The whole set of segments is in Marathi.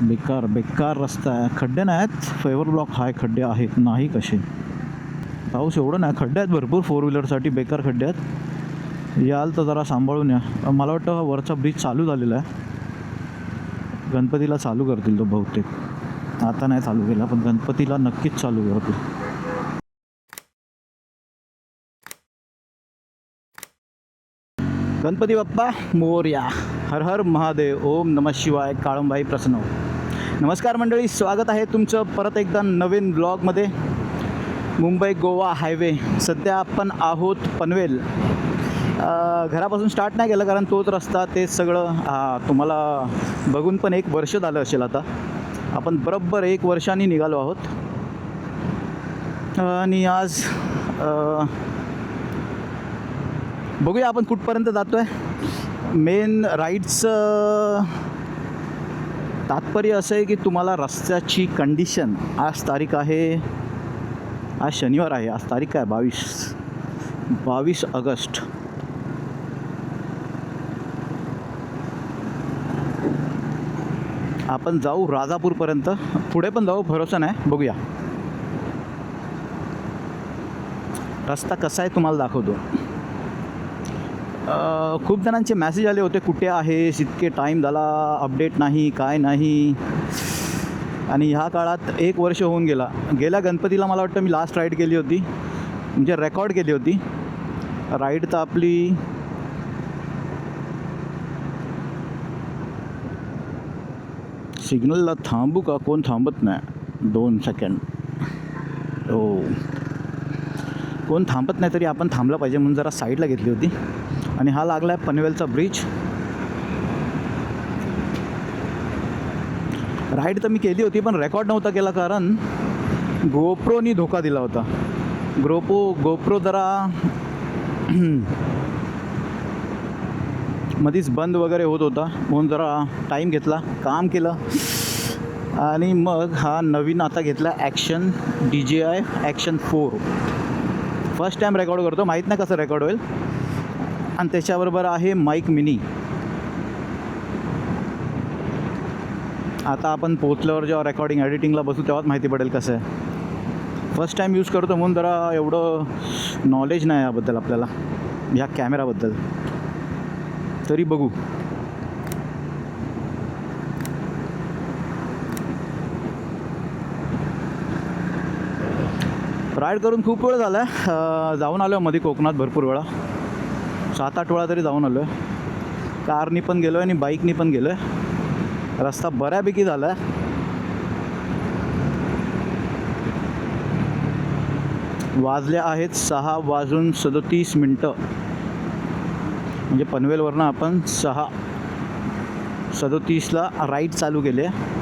बेकार बेकार रस्ता आहे. खड्डे नाही आहेत, फेवर ब्लॉक हाय, खड्डे आहेत नाही कसे. पाऊस एवढं नाही, खड्डे आहेत भरपूर, 4 व्हीलरसाठी बेकार खड्डे आहेत. याल तर जरा सांभाळून या. मला वाटतं वरचा ब्रिज चालू झालेला आहे, गणपतीला चालू करतील तो बहुतेक. आता नाही चालू केला पण गणपतीला नक्कीच चालू करतील. गणपती बाप्पा मोरया. हर हर महादेव. ओम नमः शिवाय. काळंबाई प्रसन्न. नमस्कार मंडळी, स्वागत आहे तुमचं परत एकदा नवीन ब्लॉगमध्ये. मुंबई गोवा हायवे. सध्या आपण आहोत पनवेल. घरापासून स्टार्ट नाही केलं कारण तोच रस्ता, तेच सगळं. तुम्हाला बघून पण 1 वर्ष झालं असेल. आता आपण बरोबर 1 वर्षांनी निघालो आहोत. आणि आज बघूया आपण कुठपर्यंत जातो आहे. मेन राईडचं तात्पर्य असं आहे की तुम्हाला रस्त्याची कंडिशन. आज तारीख आहे, आज शनिवार आहे. आज तारीख काय? 22 ऑगस्ट. आपण जाऊ राजापूरपर्यंत, पुढे पण जाऊ, भरोसा नाही, बघूया. रस्ता कसा आहे तुम्हाला दाखवतो. खूप जणांचे मॅसेज आले होते, कुठे आहेस, इतके टाईम झाला, अपडेट नाही, काय नाही. आणि ह्या काळात 1 वर्ष होऊन गेला. गेल्या गणपतीला मला वाटतं मी लास्ट राईड केली होती, म्हणजे रेकॉर्ड केली होती. राईड तर आपली सिग्नलला थांबू का? कोण थांबत नाही. 2 सेकंड. हो, कोण थांबत नाही तरी आपण थांबलं पाहिजे म्हणून जरा साईडला घेतली होती. आणि हा लागला आहे पनवेलचा ब्रिज. राईड तर मी केली होती पण रेकॉर्ड नव्हता केला कारण गोप्रोनी धोका दिला होता. गोप्रो जरा मध्येच बंद वगैरे होत होता म्हणून जरा टाईम घेतला, काम केलं. आणि मग हा नवीन आता घेतला action DJI Action 4. First time record करतो, माहीत नाही कसं रेकॉर्ड होईल. आणि त्याच्याबरोबर आहे माईक मिनी. आता आपण पोचल्यावर जेव्हा रेकॉर्डिंग एडिटिंगला बसू तेव्हाच माहिती पडेल कसं आहे. फर्स्ट टाईम यूज करतो म्हणून जरा एवढं नॉलेज नाही याबद्दल आपल्याला, ह्या कॅमेराबद्दल. तरी बघू. राईड करून खूप वेळ झाला आहे. जाऊन आलो मध्ये कोकणात भरपूर वेळा, 7-8 वेळा तरी जाऊन आलो आहे. कारनी पण गेलो आहे आणि बाईकनी पण गेलो आहे. रस्ता बऱ्यापैकी झाला आहे. वाजले आहेत 6:37 म्हणजे पनवेलवरनं आपण 6:37ला राईड चालू केली आहे.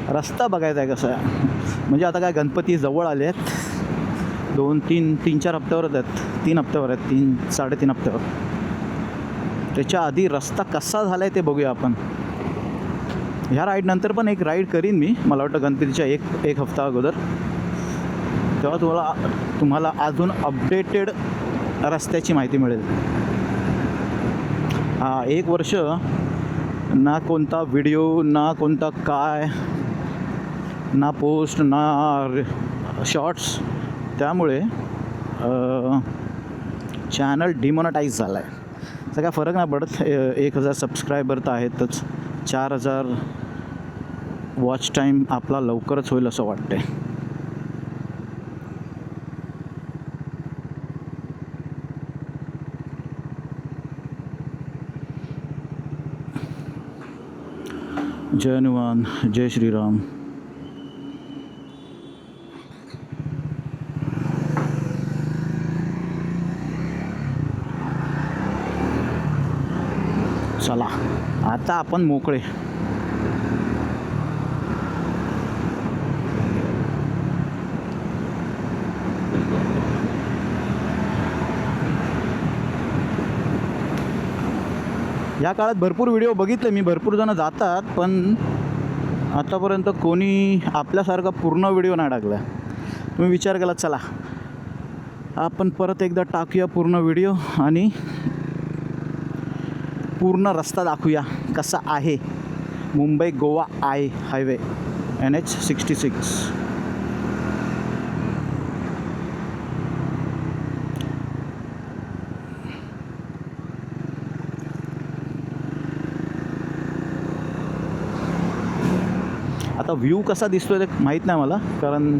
रस्ता बघायचा आहे कसा आहे. म्हणजे आता काय गणपती जवळ आले आहेत. 2-3-4 हप्त्यावरच आहेत. 3 हप्त्यावर आहेत, 3-3.5 हप्त्यावर. त्याच्या आधी रस्ता कसा झाला आहे ते बघूया आपण. ह्या राईडनंतर पण एक राईड करीन मी, मला वाटतं गणपतीच्या एक हफ्ता अगोदर. तेव्हा तुम्हाला अजून अपडेटेड रस्त्याची माहिती मिळेल. 1 वर्ष ना कोणता व्हिडिओ, ना कोणता काय, ना पोस्ट, ना शॉर्ट्स. त्यामुळे चॅनल डिमॉनिटाईज झाला आहे. असं काय फरक नाही पडत. 1000 सबस्क्रायबर तर आहेतच. 4000 वॉच टाईम आपला लवकरच होईल असं वाटतंय. जय हनुमान, जय श्रीराम. चला आता आपण मोकळे. या काळात भरपूर व्हिडिओ बघितले मी, भरपूर जण जातात पण आतापर्यंत कोणी आपल्यासारखा पूर्ण व्हिडिओ नाही टाकला. तुम्ही विचार केला चला आपण परत एकदा टाकूया पूर्ण व्हिडिओ आणि पूर्ण रस्ता दाखवूया कसा आहे मुंबई गोवा हायवे NH66. आता व्ह्यू कसा दिसतोय ते माहीत नाही मला, कारण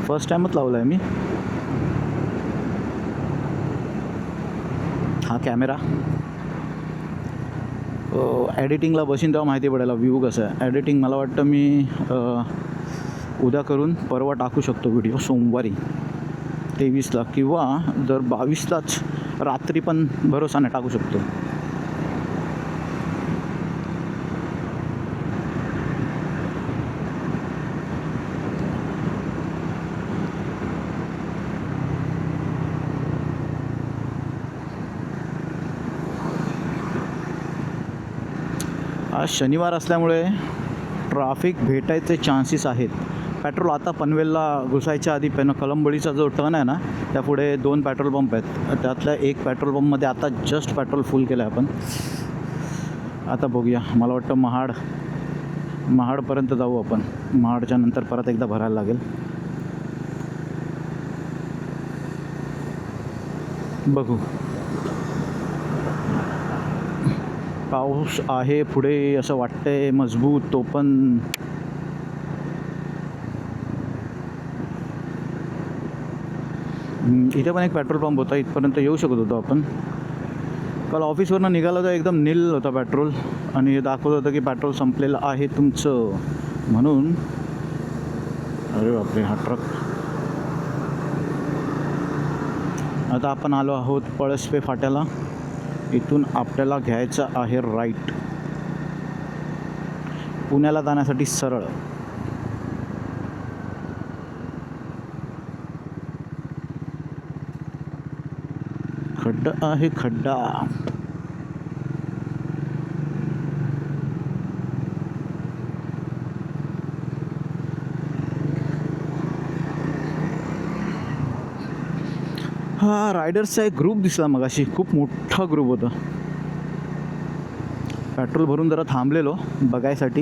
फर्स्ट टाईमच लावला आहे मी हा कॅमेरा. एडिटिंगला बसीन तेव्हा माहिती पडायला व्ह्यू कसं आहे. एडिटिंग मला वाटतं मी उद्या करून परवा टाकू शकतो व्हिडिओ, सोमवारी 23ला, किंवा जर 22लाच रात्री पण भरोसा नाही टाकू शकतो. आज शनिवार असल्यामुळे ट्रॅफिक भेटायचे चान्सेस आहेत. पेट्रोल आता पनवेलला घुसायच्या आधी कलंबळीचा जो टर्न आहे ना, त्या पुढे 2 पेट्रोल पंप आहेत. त्यातल्या एक पेट्रोल पंपमध्ये आता जस्ट पेट्रोल फुल केलं आहे आपण. आता बघूया, मला वाटतं महाडपर्यंत जाऊ आपण. महाडच्या नंतर परत एकदा भरायला लागेल. बघू. पाऊस आहे पुढे असं वाटतंय मजबूत. तो पण इथे पण एक पेट्रोल पंप होता, इथपर्यंत येऊ शकत होतो आपण. काल ऑफिसवरनं निघालं तर एकदम नील होता पेट्रोल, आणि हे दाखवत होतं की पेट्रोल संपलेलं आहे तुमचं म्हणून. अरे बापरे, हा ट्रक. आता आपण आलो आहोत पळसपे फाट्याला. इथून आपल्याला घ्यायचं आहे राईट, पुण्याला जाण्यासाठी सरळ. खड्डा आहे खड्डा. हा रायडर्सचा एक ग्रुप दिसला मगाशी, खूप मोठा ग्रुप होता. पेट्रोल भरून जरा थांबलेलो बघायसाठी,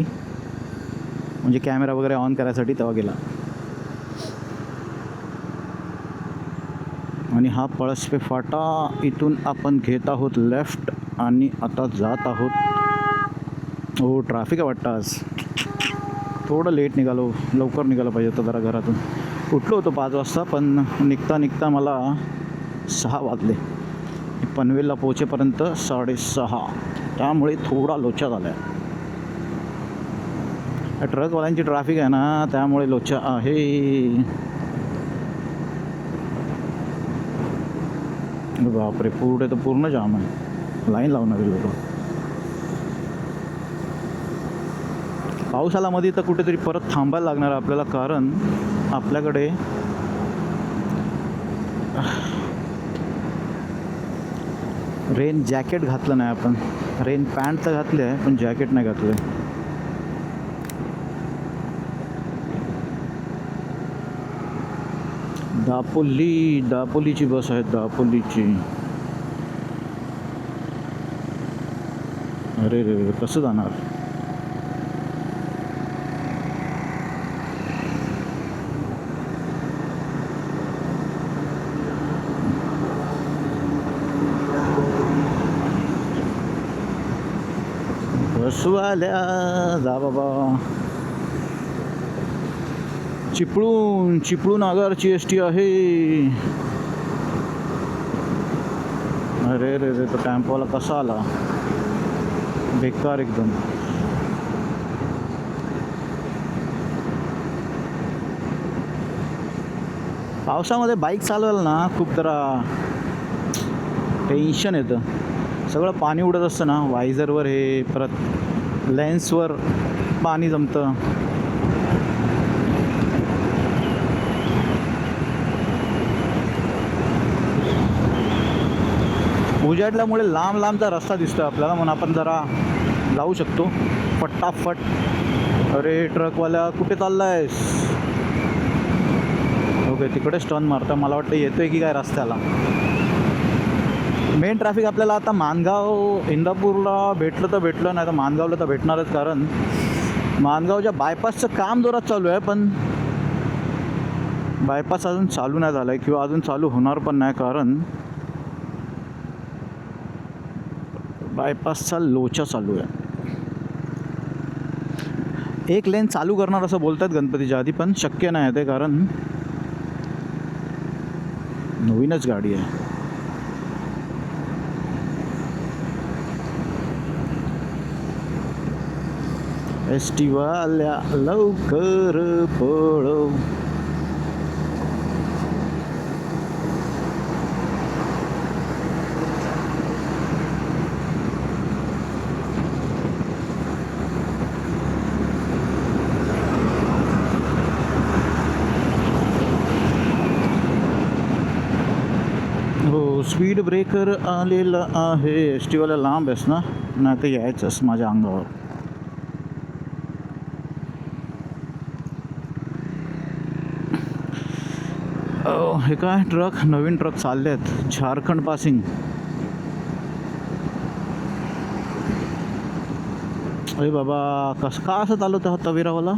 म्हणजे कॅमेरा वगैरे ऑन करायसाठी, तेव्हा गेला. आणि हा पळसपे फाटा, इथून आपण घेत आहोत लेफ्ट आणि आता जात आहोत. हो, ट्रॅफिक आहे वाटतं आज. थोडं लेट निघालो, लवकर निघालं पाहिजे होतं जरा घरातून. उठलो होतो 5 वाजता, पण निघता मला 6 वाजले. पनवेलला पोहोचेपर्यंत 6:30, त्यामुळे थोडा लोचा झाला आहे. ट्रकवाल्यांची ट्रॅफिक आहे ना, त्यामुळे लोचा आहे. बापरे, पुढे तर पूर्ण जाम आहे, लाईन लावणारे लोक. पाऊस आला मध्ये तर कुठेतरी परत थांबायला लागणार आपल्याला, कारण आपल्याकडे रेन जॅकेट घातलं नाही आपण. रेन पॅन्ट तर घातली आहे, पण जॅकेट नाही घातलं आहे. दापोलीची बस आहे, दापोलीची. अरे रे, कसं जाणार? बसवाल्या जा बाबा. चिपळूण आगारची एस टी आहे. अरे रे रे, तो टेम्पोवाला कसा आला, बेकार एकदम. पावसामध्ये बाईक चालवायला ना खूप जरा टेन्शन येतं. सगळं पाणी उडत असतं ना, वायझरवर हे, परत लेन्सवर पाणी जमतं. उजाडल्यामुळे लांबचा रस्ता दिसतो आपल्याला, म्हणून आपण जरा जाऊ शकतो फटाफट. अरे ट्रकवाल्या, कुठे चाललायस? ओके तिकडेच टर्न मारतं. मला वाटतं येतोय की काय रस्त्याला. मेन ट्रॅफिक आपल्याला आता माणगाव इंदापूरला भेटलं तर भेटलं, नाही तर माणगावला तर भेटणारच. कारण माणगावच्या बायपासचं काम जोरात चालू आहे, पण बायपास अजून चालू नाही झालं आहे किंवा अजून चालू होणार पण नाही. कारण बायपासचा लोचा चालू आहे. एक लेन चालू करणार असं बोलतात गणपतीच्या आधी, पण शक्य नाही आहे ते. कारण नवीनच गाडी आहे. एस टी वाल्या लवकर पळव. हो स्पीड ब्रेकर आलेला आहे. एस टी वाल्या लांब आहेस ना, नाही तर यायचंच माझ्या अंगावर. हे काय ट्रक, नवीन ट्रक चालले आहेत झारखंड पासिंग. अरे बाबा कसं का असं चालवतं हा तवेरावाला.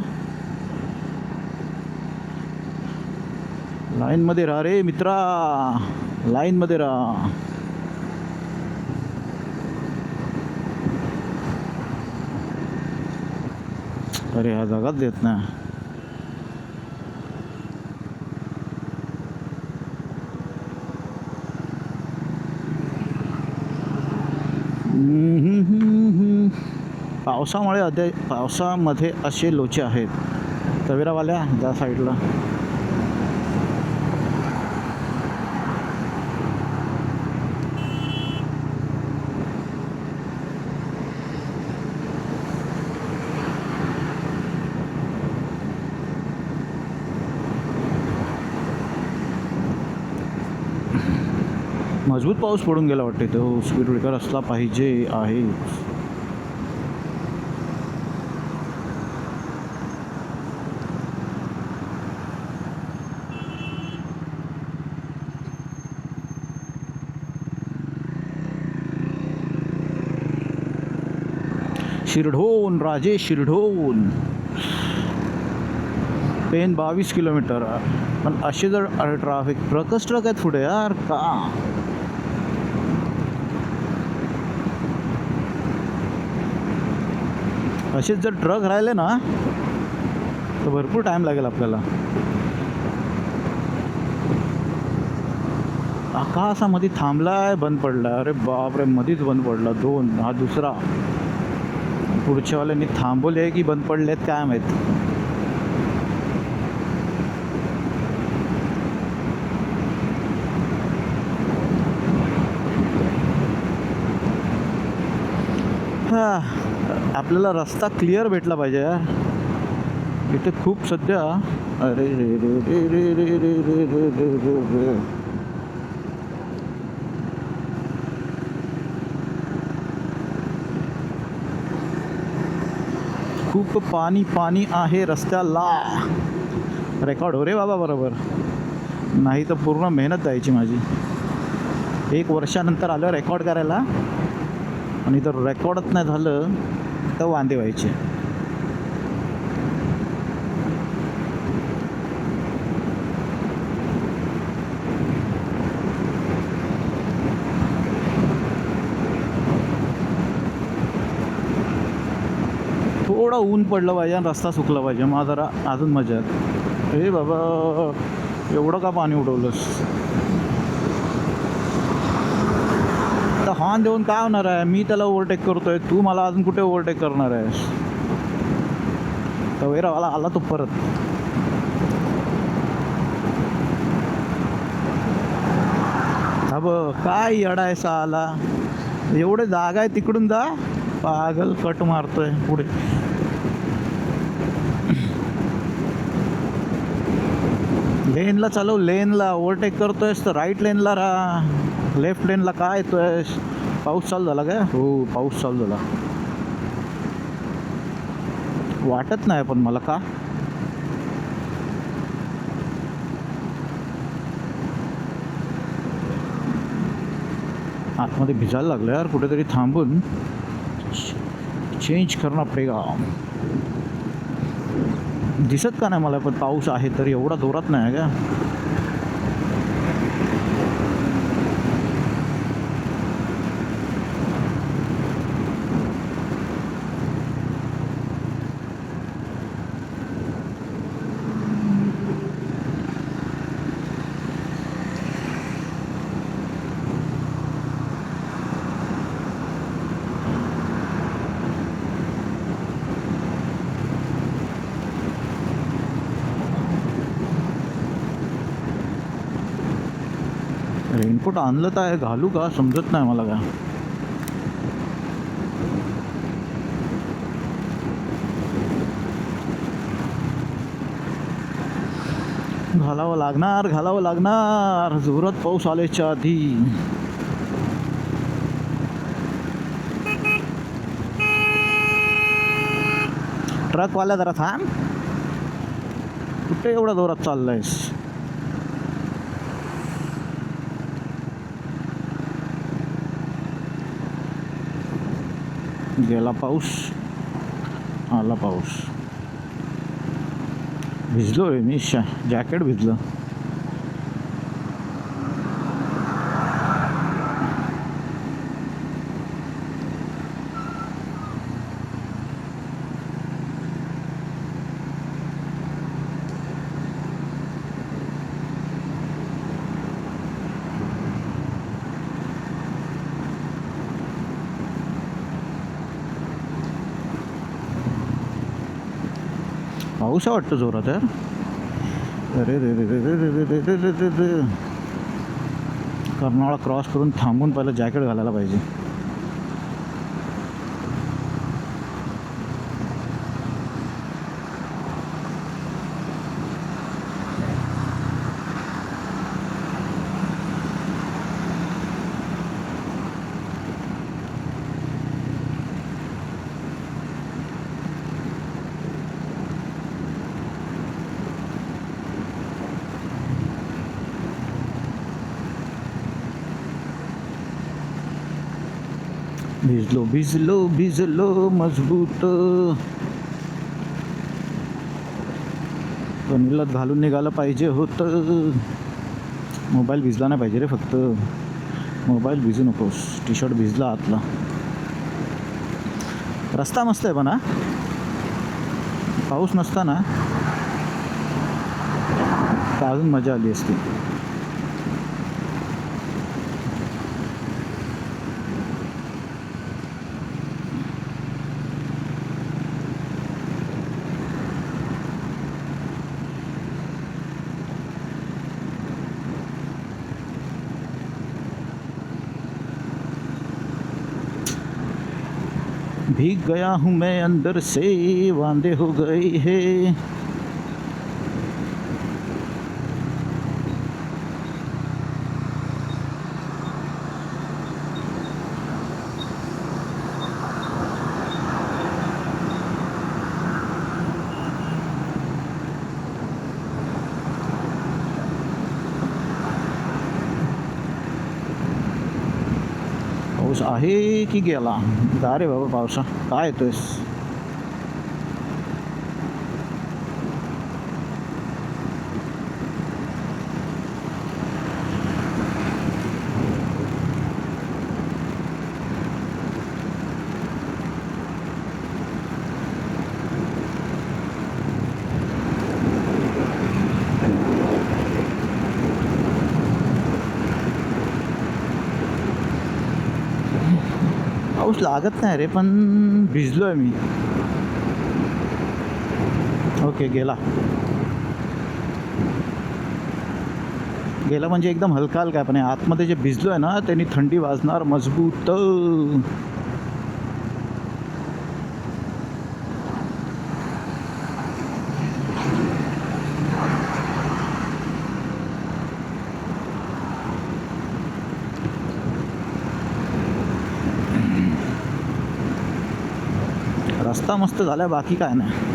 लाईनमध्ये राहा रे मित्रा, लाईनमध्ये राहा. अरे हा जागाच देत नाही. पावसामध्ये असे लोचे आहेत. तवेरावाल्या त्या साईडला. मजबूत पाऊस पडून गेला वाटते. तो स्पीड ब्रेकर असला पाहिजे आहे. शिरढोण, राजेश शिरढोण. पेन 22 किलोमीटर. पण असे जर ट्रॅफिक ट्रकच ट्रक आहेत पुढे यार का. असेच जर ट्रक राहिले ना तर भरपूर टाईम लागेल आपल्याला. का असा मध्ये थांबलाय, बंद पडला. अरे बापरे, मध्येच बंद पडला. 2 हा दुसरा. पुढच्यावाल्यांनी थांबवले की बंद पडलेत काय माहीत. आपल्याला रस्ता क्लिअर भेटला पाहिजे यार. इथे खूप सध्या अरे रे रे रे रे रे रे रे रे रे रे रे. खूप पाणी पाणी आहे रस्त्याला. रेकॉर्ड हो रे बाबा बरोबर, नाही तर पूर्ण मेहनत जायची माझी. 1 वर्षानंतर आलं रेकॉर्ड करायला, आणि जर रेकॉर्डच नाही झालं तर वांदे व्हायचे. थोडं ऊन पडलं पाहिजे आणि रस्ता सुकला पाहिजे, मग जरा अजून मजा आहे. हे बाबा एवढं का पाणी उडवलंस. तर हॉर्न देऊन काय होणार आहे. मी त्याला ओव्हरटेक करतोय, तू मला अजून कुठे ओव्हरटेक करणार आहेस. तवेरावाला आला तो परत. हा बघ काय अडायसा आला. एवढे जागा आहे तिकडून जा. पागल कट मारतोय पुढे. लेनला चालव, लेनला ओव्हरटेक करतोयस तर राईट लेनला राहा. लेफ्ट लेनला काय येतोयस. पाऊस चालू झाला काय. हो पाऊस चालू झाला. वाटत नाही पण मला का. आतमध्ये भिजायला लागलं यार. कुठेतरी थांबून चेंज करणं पडेगा. दिसत का नाही मला, पण पाऊस आहे तरी एवढा जोरात नाही का. रेनकोट आणलं तर आहे, घालू का समजत नाही मला. का घालावं लागणार जोरात पाऊस आल्याच्या आधी. ट्रकवाल्या जरा थांब. कुठे एवढा जोरात चाललायस. गेला पाऊस, आला पाऊस. भिजलोय मी, जॅकेट भिजलं. पाऊस आहे वाटतं जोरात यार. अरे रे रे रे रे रे रे रे रे रे रे. कर्नाळा क्रॉस करून थांबून पहिलं जॅकेट घालायला पाहिजे. भिजलो भिजलो भिजलो मजबूत. कनीलात घालून निघालं पाहिजे होतं. मोबाईल भिजला नाही पाहिजे रे, फक्त मोबाईल भिजू नकोस. टी शर्ट भिजला आतला. रस्ता मस्त आहे पण हा. पाऊस नसताना तर अजून मजा आली असती. भीग गया हूँ मैं अंदर से, वांदे हो गए हैं. पाऊस आहे की गेला. का रे बाबा पावसा, काय येतोयस. पाऊस लागत नाही रे, पण भिजलोय मी. ओके, गेला गेला म्हणजे एकदम हलका हलका. पण आतमध्ये जे भिजलोय ना त्यांनी थंडी वाजणार मजबूत. रस्ता मस्त झाला, बाकी काय नाही.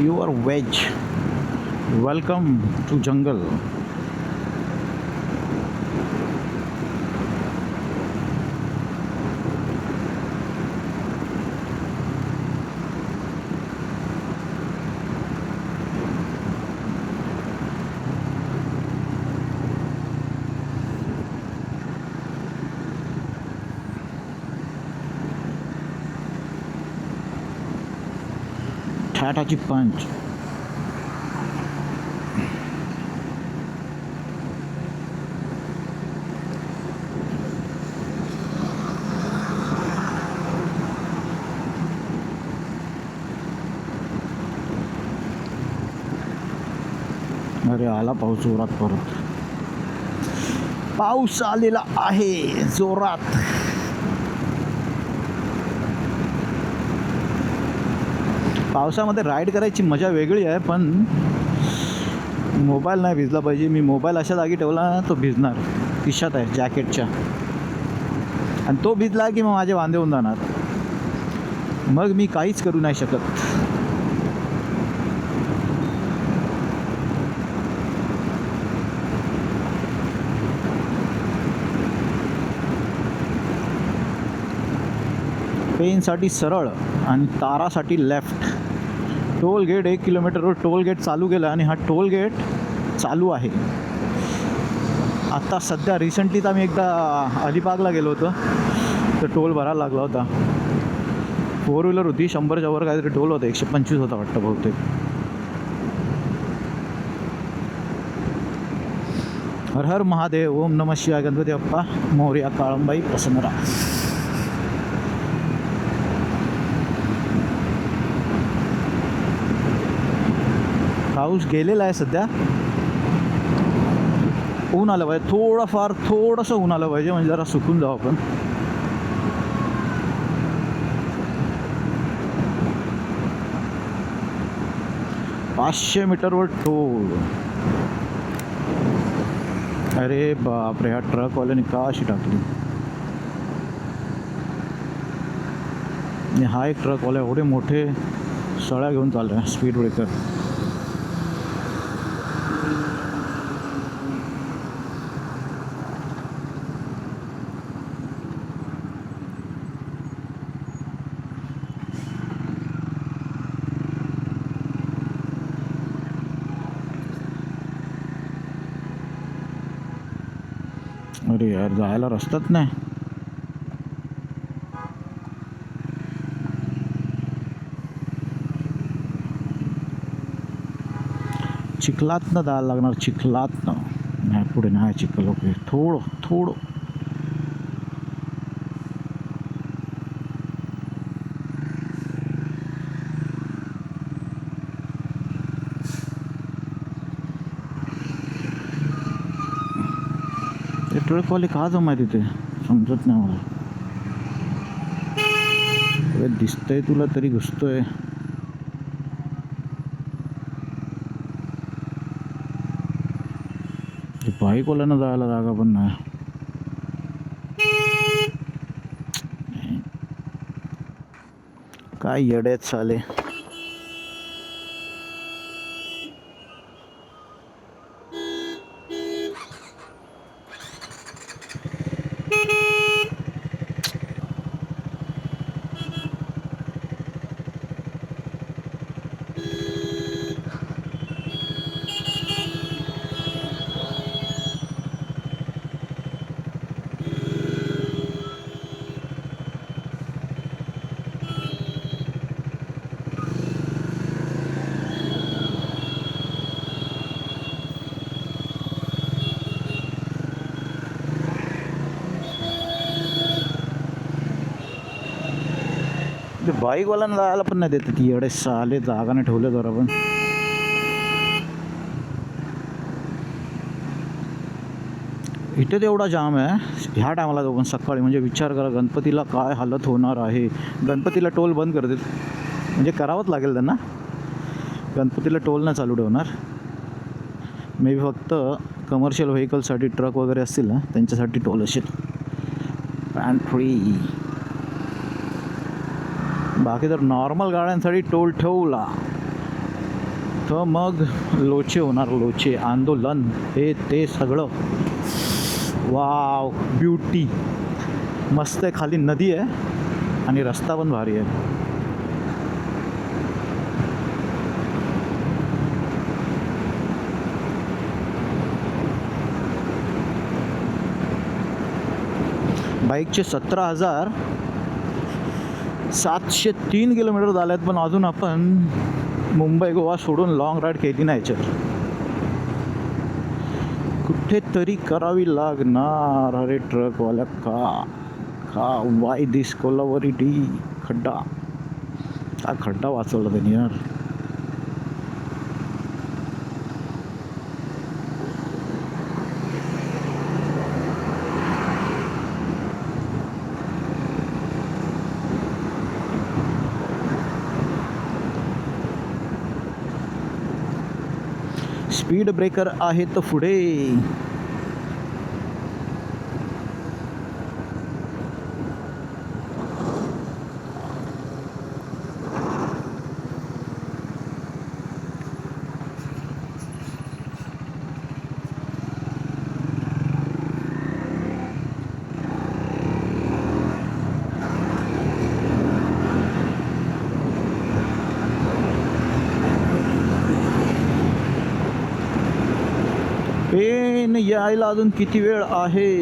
Pure veg. Welcome to jungle. टाटाची पंच. अरे आला पाऊस जोरात. परत पाऊस आलेला आहे जोरात. पावसामध्ये राईड करायची मजा वेगळी आहे, पण मोबाईल नाही भिजला पाहिजे. मी मोबाईल अशा जागी ठेवला ना तो भिजणार. खिशात आहे जॅकेटच्या, आणि तो भिजला की मग माझे वांदे होऊन जाणार. मग मी काहीच करू नाही शकत. पेनसाठी सरळ आणि तारासाठी लेफ्ट. टोल गेट 1 किलोमीटरवर टोल गेट चालू केला, आणि हा टोल गेट चालू आहे आता सध्या. रिसेंटली तर आम्ही एकदा अलिबागला गेलो होतो, तर टोल भरायला लागला होता. 4 व्हीलर होती, 100च्या वर काहीतरी टोल होता. 125 होता वाटतं बहुतेक. हर हर महादेव. ओम नमः शिवाय. गणपती बाप्पा मोरया. काळंबाई प्रसन्न राहा. पाऊस गेलेला आहे सध्या. ऊन आलं पाहिजे थोडंसं ऊन आलं पाहिजे, म्हणजे जरा सुकून जाऊ आपण. $500 मीटरवर टोल. अरे बापरे, ह्या ट्रकवाल्याने का अशी टाकली. हा एक ट्रकवाला एवढे मोठे सळ्या घेऊन चालला स्पीड ब्रेकर. अरे यार, जायला रस्ताच नाही. चिखलातनं जायला लागणार. चिखलातनं नाही, पुढे नाही चिखल. ओके, थोडं ट्रकवाले का जमाय तिथे समजत नाही मला. अरे दिसतंय तुला तरी घुसतोय. बाईकवाल्यांना जायला जागा पण नाही. काय येड्यात साले. ते बाईकवाल्यांना जायला पण नाही देतात. एवढे साले जागाने ठेवले जरा पण. इथे तेवढा जाम आहे ह्या टायमाला जाऊ पण सकाळी. म्हणजे विचार करा गणपतीला काय हालत होणार आहे. गणपतीला टोल बंद करतील, म्हणजे करावंच लागेल त्यांना. गणपतीला टोल नाही चालू ठेवणार. मे बी फक्त कमर्शियल व्हेकलसाठी, ट्रक वगैरे असतील ना त्यांच्यासाठी टोल असेल. Pant free. बाकी तर नॉर्मल गाड्यांसाठी टोल ठेवला. तर मग लोचे होणार, लोचे आंदोलन हे ते सगळं. वाव, ब्युटी मस्त आहे. खाली नदी आहे आणि रस्ता पण भारी आहे. बाईकचे 17,703 किलोमीटर झाले आहेत, पण अजून आपण मुंबई गोवा सोडून लाँग राईड केली नाही याच्यावर. कुठेतरी करावी लागणार. अरे ट्रकवाल्या का वाय दिस कोल्हापुरी खड्डा. हा खड्डा वाचवला त्यांनी यार. स्पीड ब्रेकर आहे तर पुढे. पेन यायला अजून किती वेळ आहे?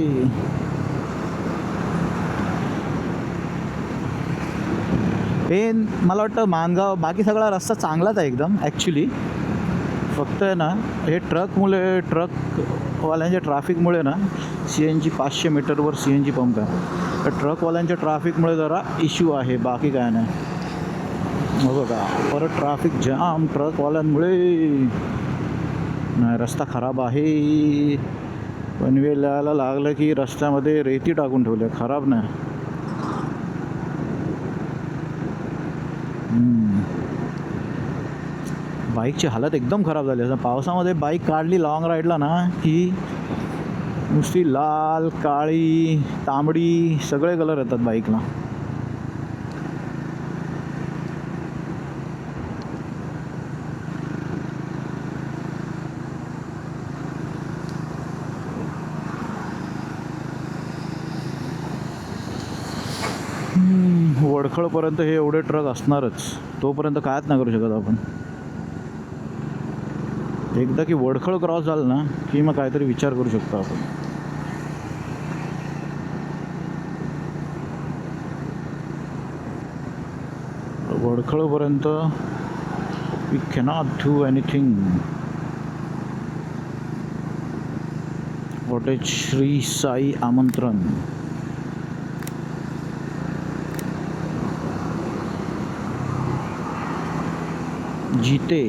पेन मला वाटतं मानगाव, बाकी सगळा रस्ता चांगलाच आहे एकदम ॲक्च्युली. फक्त आहे ना हे ट्रकवाल्यांच्या ट्रॅफिकमुळे ना CNG 500 मीटरवर CNG पंप आहे. तर ट्रकवाल्यांच्या ट्रॅफिकमुळे जरा इश्यू आहे, बाकी काय नाही. हो बघा परत ट्रॅफिक जाम ट्रकवाल्यांमुळे. नाही रस्ता खराब आहे. पनवेल यायला लागलं की रस्त्यामध्ये रेती टाकून ठेवले, खराब नाही. बाईकची हालत एकदम खराब झाली. असं पावसामध्ये बाईक काढली लाँग राईडला ना की नुसती लाल, काळी, तांबडी सगळे कलर येतात बाईकला. वडखळपर्यंत हे एवढे ट्रक असणारच. तोपर्यंत कायच नाही करू शकत आपण. एकदा की वडखळ क्रॉस झालं ना की मग काहीतरी विचार करू शकतो आपण. वडखळपर्यंत we cannot do anything. Cottage Shri Sai Amantran. जीते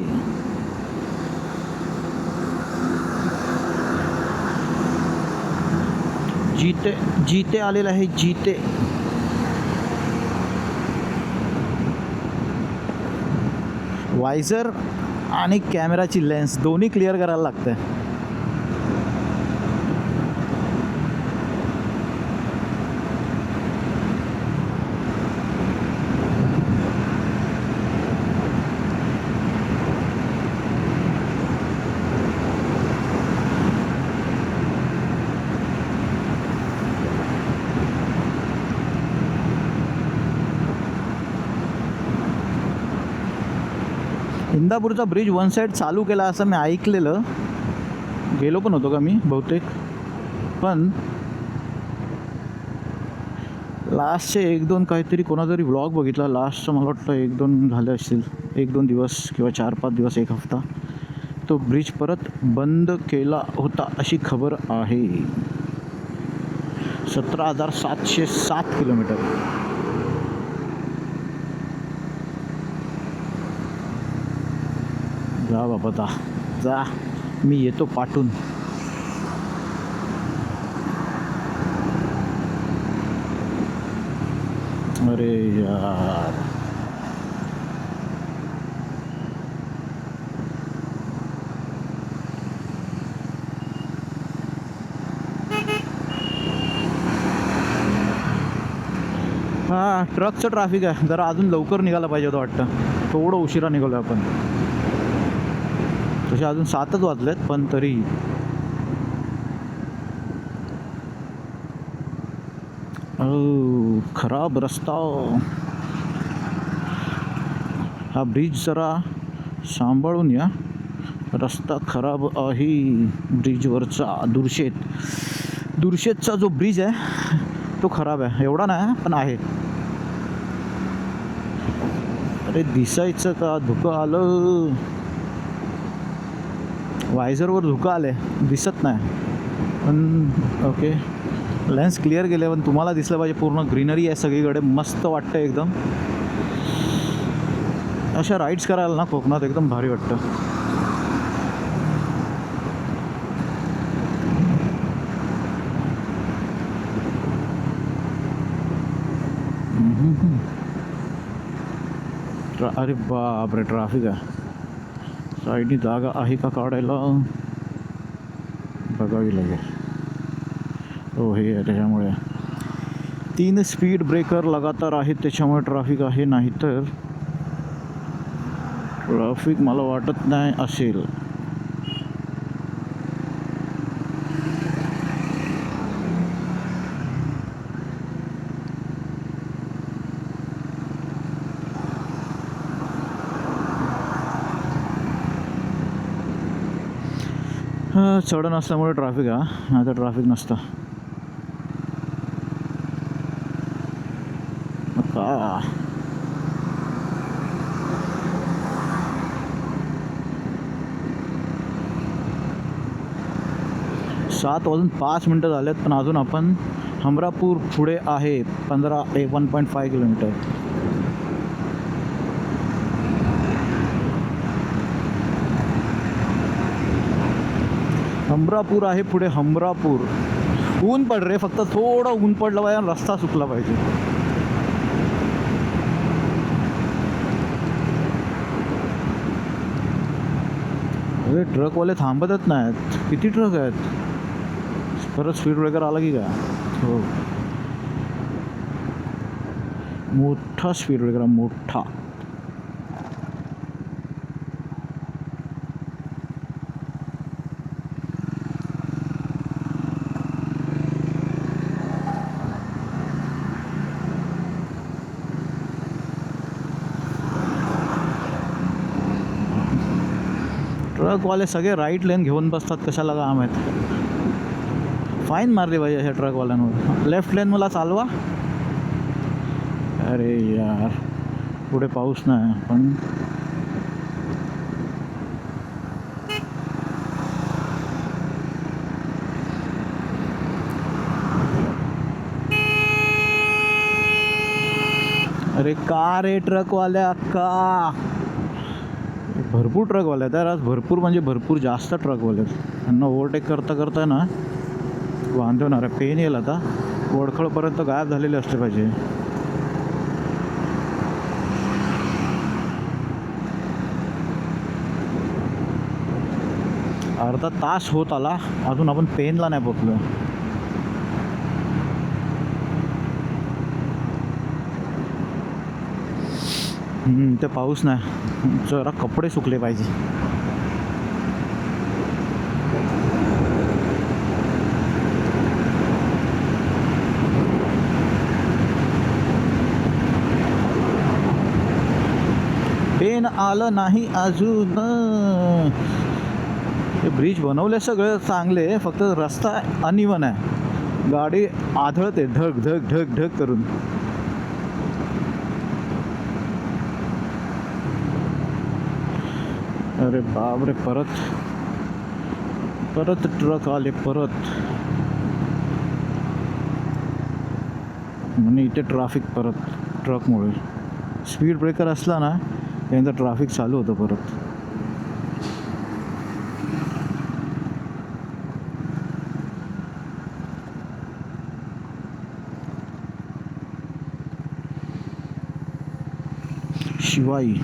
जीते जीते आलेला आहे. जीते वायझर आणि कॅमेराची लेन्स दोन्ही क्लिअर करायला लागतं. इंदापूरचा ब्रिज वन साईड चालू केला असं मी ऐकलेलं. गेलो पण होतो का मी बहुतेक. पण लास्टचे 1-2 काहीतरी कोणातरी व्लॉग बघितला. लास्टचं मला वाटतं 1-2 झाले असतील. 1-2 दिवस किंवा 4-5 दिवस, 1 हफ्ता. तो ब्रिज परत बंद केला होता अशी खबर आहे. 17,707 किलोमीटर. जा बाबा जा, मी येतो पाठून. अरे यार हां ट्रकचं ट्रॅफिक आहे. जरा अजून लवकर निघायला पाहिजे होतं वाटतं. थोडं उशिरा निघालो आपण. तसे अजून 7च वाजलेत पण तरी खराब रस्ता. हा ब्रिज जरा सांभाळून या, रस्ता खराब आहे ब्रिजवरचा. दुर्शेतचा जो ब्रिज आहे तो खराब आहे, एवढा नाही पण आहे. अरे दिसायचं का, धुकं आलं, वायझरवर धुकं आले, दिसत नाही पण ओके. लेन्स क्लिअर गेले पण तुम्हाला दिसलं पाहिजे. पूर्ण ग्रीनरी आहे सगळीकडे, मस्त वाटतं एकदम. अशा राईड्स करायला ना कोकणात एकदम भारी वाटतं. अरे बापरे, ट्रॅफिक आहे. साईडनी जागा आहे का काढायला, बघावी लागेल. हो हे आहे त्याच्यामुळे. 3 स्पीड ब्रेकर लगातार आहेत त्याच्यामुळे ट्रॅफिक आहे, नाहीतर ट्रॅफिक मला वाटत नाही असेल. चढण असल्यामुळे ट्रॅफिक आहे, नाही तर ट्रॅफिक नसतं का. 7:05 झालेत पण अजून आपण हमरापूर पुढे आहे. 1.5 किलोमीटर. हमरापूर आहे पुढे, हमरापूर. ऊन पड रे, फक्त थोडं ऊन पडलं पाहिजे, रस्ता सुकला पाहिजे. अरे ट्रकवाले थांबतच नाहीत, किती ट्रक आहेत. परत स्पीड ब्रेकर आला की काय. हो मोठा स्पीड ब्रेकर, मोठा. ट्रकवाले सगळे राईट लेन घेऊन बसतात, कशाला काम आहेत. फाईन मारली पाहिजे ह्या ट्रकवाल्यांवर. लेफ्ट लेन मला चालवा. अरे यार पुढे पाऊस नाही पण अरे का रे ट्रकवाल्या का. भरपूर ट्रकवाले आहेत आज, भरपूर म्हणजे भरपूर जास्त ट्रकवाले आहेत. त्यांना ओव्हरटेक करता करता ना वांदे होणार आहे. पेन येईल आता, वडखळपर्यंत गायब झालेले असले पाहिजे. अर्धा तास होत आला, अजून आपण पेनला नाही पोचलो. ते पाऊस नाही, जरा कपडे सुकले पाहिजे. पेन आलं नाही अजून. हे ब्रिज बनवले सगळं चांगले, फक्त रस्ता अनइवन आहे. गाडी आदळते ढग ढग ढग ढग करून. अरे बापरे, परत ट्रक आले परत. म्हणजे इथे ट्रॅफिक परत ट्रकमुळे. स्पीड ब्रेकर असला ना त्यांचं ट्रॅफिक चालू होतं परत. शिवाई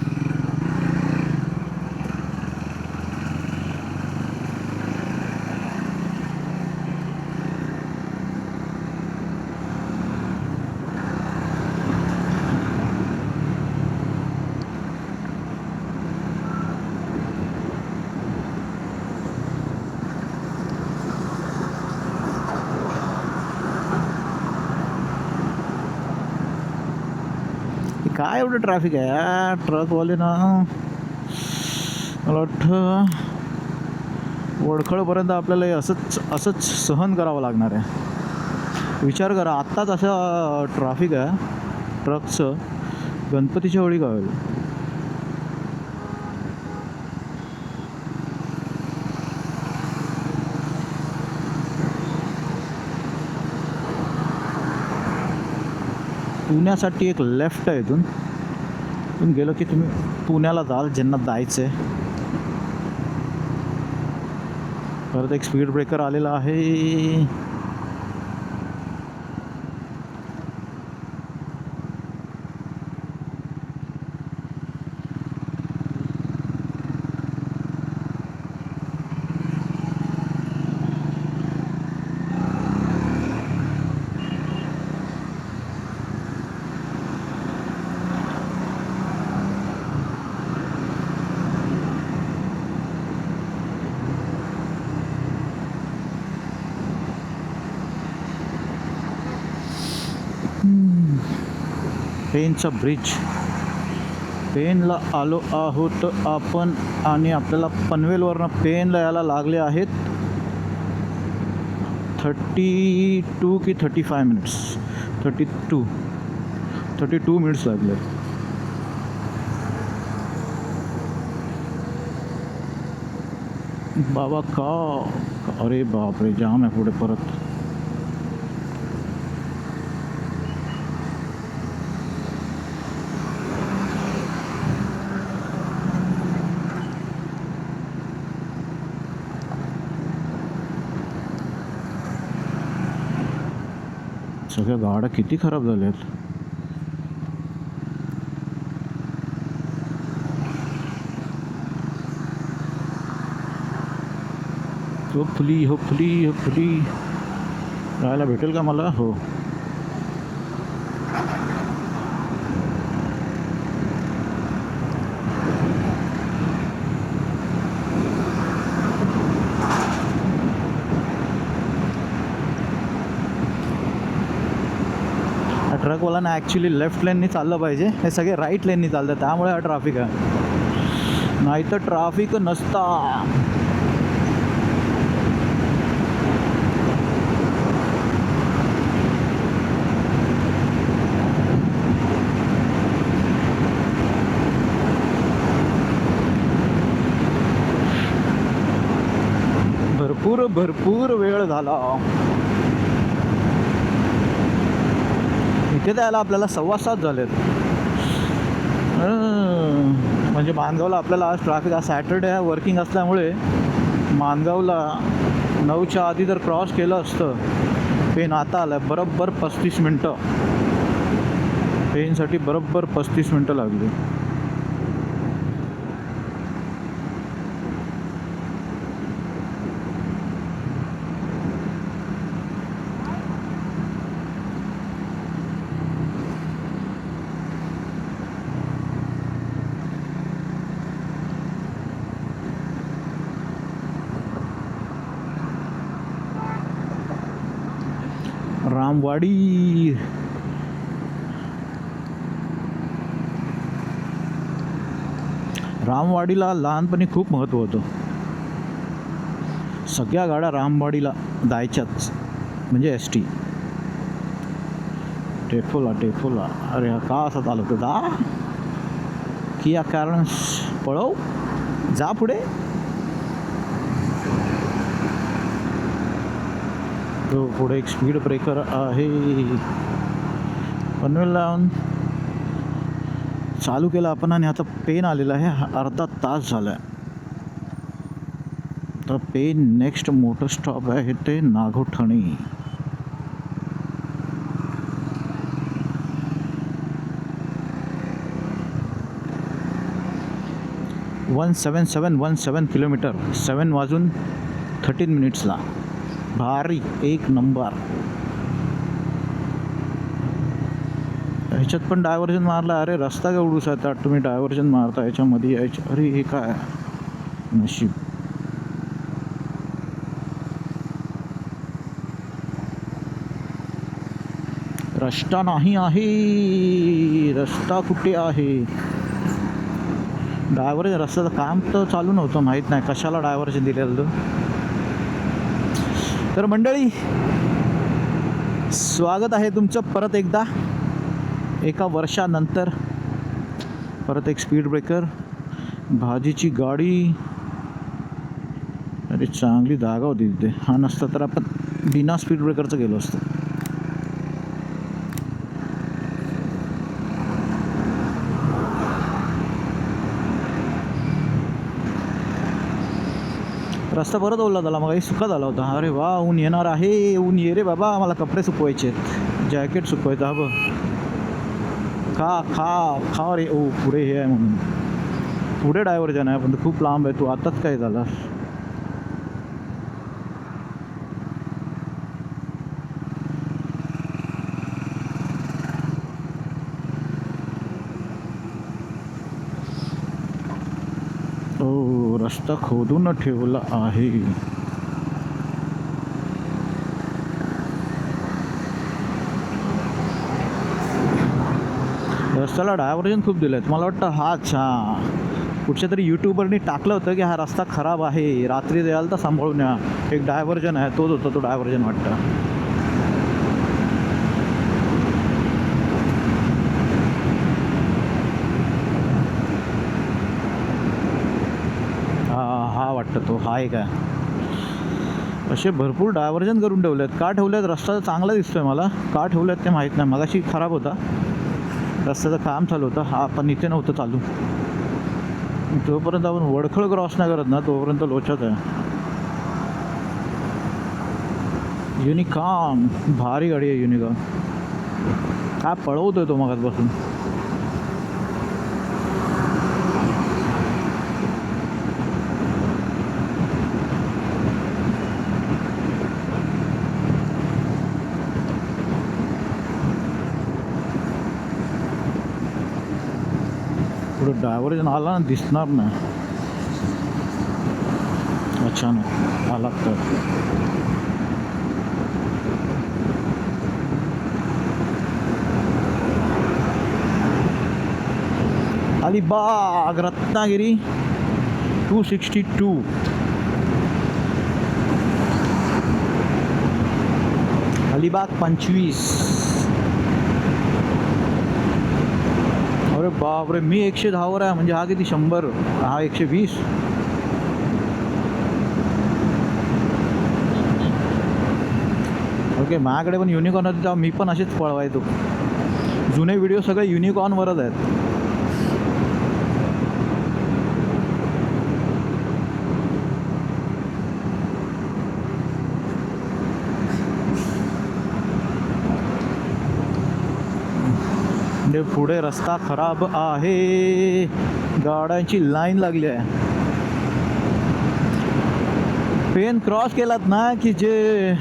काय एवढं ट्रॅफिक आहे या ट्रकवाले ना. मला वाटतं वडखळपर्यंत आपल्याला हे असंच सहन करावं लागणार आहे. विचार करा, आत्ताच असं ट्रॅफिक आहे ट्रकचं, गणपतीच्या वेळी काय होईल. पुण्यासाठी एक लेफ्ट आहे, इथून गेलं की तुम्ही पुण्याला जाल ज्यांना जायचं आहे. परत एक स्पीड ब्रेकर आलेला आहे. पेनचा ब्रिज, पेनला आलो आहोत आपण आणि आपल्याला पनवेलवरनं पेनला यायला लागले आहेत 32 की 35 मिनिट्स. 32 मिनिट्स लागले. बाबा का, अरे बापरे जाम आहे पुढे परत. सगळ्या गाड्या किती खराब झाल्या आहेत. होपफुली राहायला भेटेल का मला. हो, ट्रकवाल्यांना ॲक्च्युली लेफ्ट लेननी चाललं पाहिजे, हे सगळे राईट लेननी चालतात, त्यामुळे हा ट्रॅफिक आहे, नाहीतर ट्रॅफिक नसता. भरपूर वेळ झाला. इथे द्यायला आपल्याला 6:15 झालेत. म्हणजे माणगावला आपल्याला आज ट्रॅफिक, आज सॅटर्डे आहे, वर्किंग असल्यामुळे माणगावला 9च्या आधी जर क्रॉस केलं असतं पेन, आता आलं बरोबर 35 मिनटं. पेनसाठी बरोबर 35 मिनटं लागली. रामवाडीला लहानपणी खूप महत्त्व होतं. सगळ्या गाड्या रामवाडीला जायच्याच, म्हणजे ST. टेफोला अरे हा का असा चालवतो, जा की या कारण पळव, जा पुढे. तो पुढे एक स्पीड ब्रेकर आहे. पनवेल लावून चालू केलं आपण आणि आता पेन आलेला आहे. अर्धा तास झाला आहे. तर पेन नेक्स्ट मोटर स्टॉप आहे ते नागोठणे. वन सेवन किलोमीटर, 7:13 भारी, एक नंबर. ह्याच्यात पण डायव्हर्जन मारला. अरे रस्ता का उडूस आहे, त्यात तुम्ही डायव्हर्जन मारता ह्याच्यामध्ये यायच्या. अरे हे काय नशीब. रस्ता नाही आहे, रस्ता कुठे आहे? ड्रायव्हर रस्त्याचं काम तर चालू नव्हतं, माहीत नाही कशाला ड्रायव्हरचे दिलेलं. तर मंडळी, स्वागत आहे तुमचं परत एकदा, एका वर्षानंतर परत एक स्पीड ब्रेकर. भाजीची गाडी, अरे चांगली जागा होती तिथे. हा नसता तर आपण बिना स्पीड ब्रेकरचं गेलो असतो. रस्ता परत ओला झाला, मग सुका झाला होता. अरे वा, ऊन येणार आहे. ऊन ये रे बाबा, मला कपडे सुकवायचे आहेत, जॅकेट सुकवायचं. हा बघ, खा खा खा रे. ओ पुढे हे आहे म्हणून, पुढे डायव्हर्जन आहे पण तो खूप लांब आहे. तू आताच काय झाला? ओ, रस्ता खोदून ठेवला आहे. रस्त्याला डायव्हर्जन खूप दिलं आहे. मला वाटतं हाच, कुठच्या तरी यूट्यूबरनी टाकलं होतं की हा रस्ता खराब आहे, रात्री द्याल तर सांभाळून या. एक डायव्हर्जन आहे, तोच होता तो डायव्हर्जन वाटतं. हा वाटतं तो, हा एक आहे. असे भरपूर डायव्हर्जन करून ठेवले आहेत. का ठेवले आहेत? रस्ता चांगला दिसतोय मला, का ठेवले आहेत ते माहीत नाही. मगाशी खराब होता, रस्त्याचं काम चालू होतं. हा पण इथे नव्हतं चालू. जोपर्यंत आपण वडखळ क्रॉस नाही करत ना, तोपर्यंत लोचत आहे. युनिकॉर्न, भारी गाडी आहे युनिकॉर्न. काय पळवतोय तो मगाचपासून. पुढे डायव्हर्जन आला ना, दिसणार नाही अचानक आला तर. अलिबाग रत्नागिरी 262. अलिबाग 25. अरे बापरे, मी 110 वर आहे, म्हणजे हा किती 100, हा 120. ओके, माझ्याकडे पण युनिकॉर्न होते तेव्हा मी पण असेच पळवायचो. जुने व्हिडिओ सगळे युनिकॉर्नवरच आहेत. म्हणजे पुढे रस्ता खराब आहे, गाड्यांची लाईन लागली आहे. पेन क्रॉस केलात ना की जे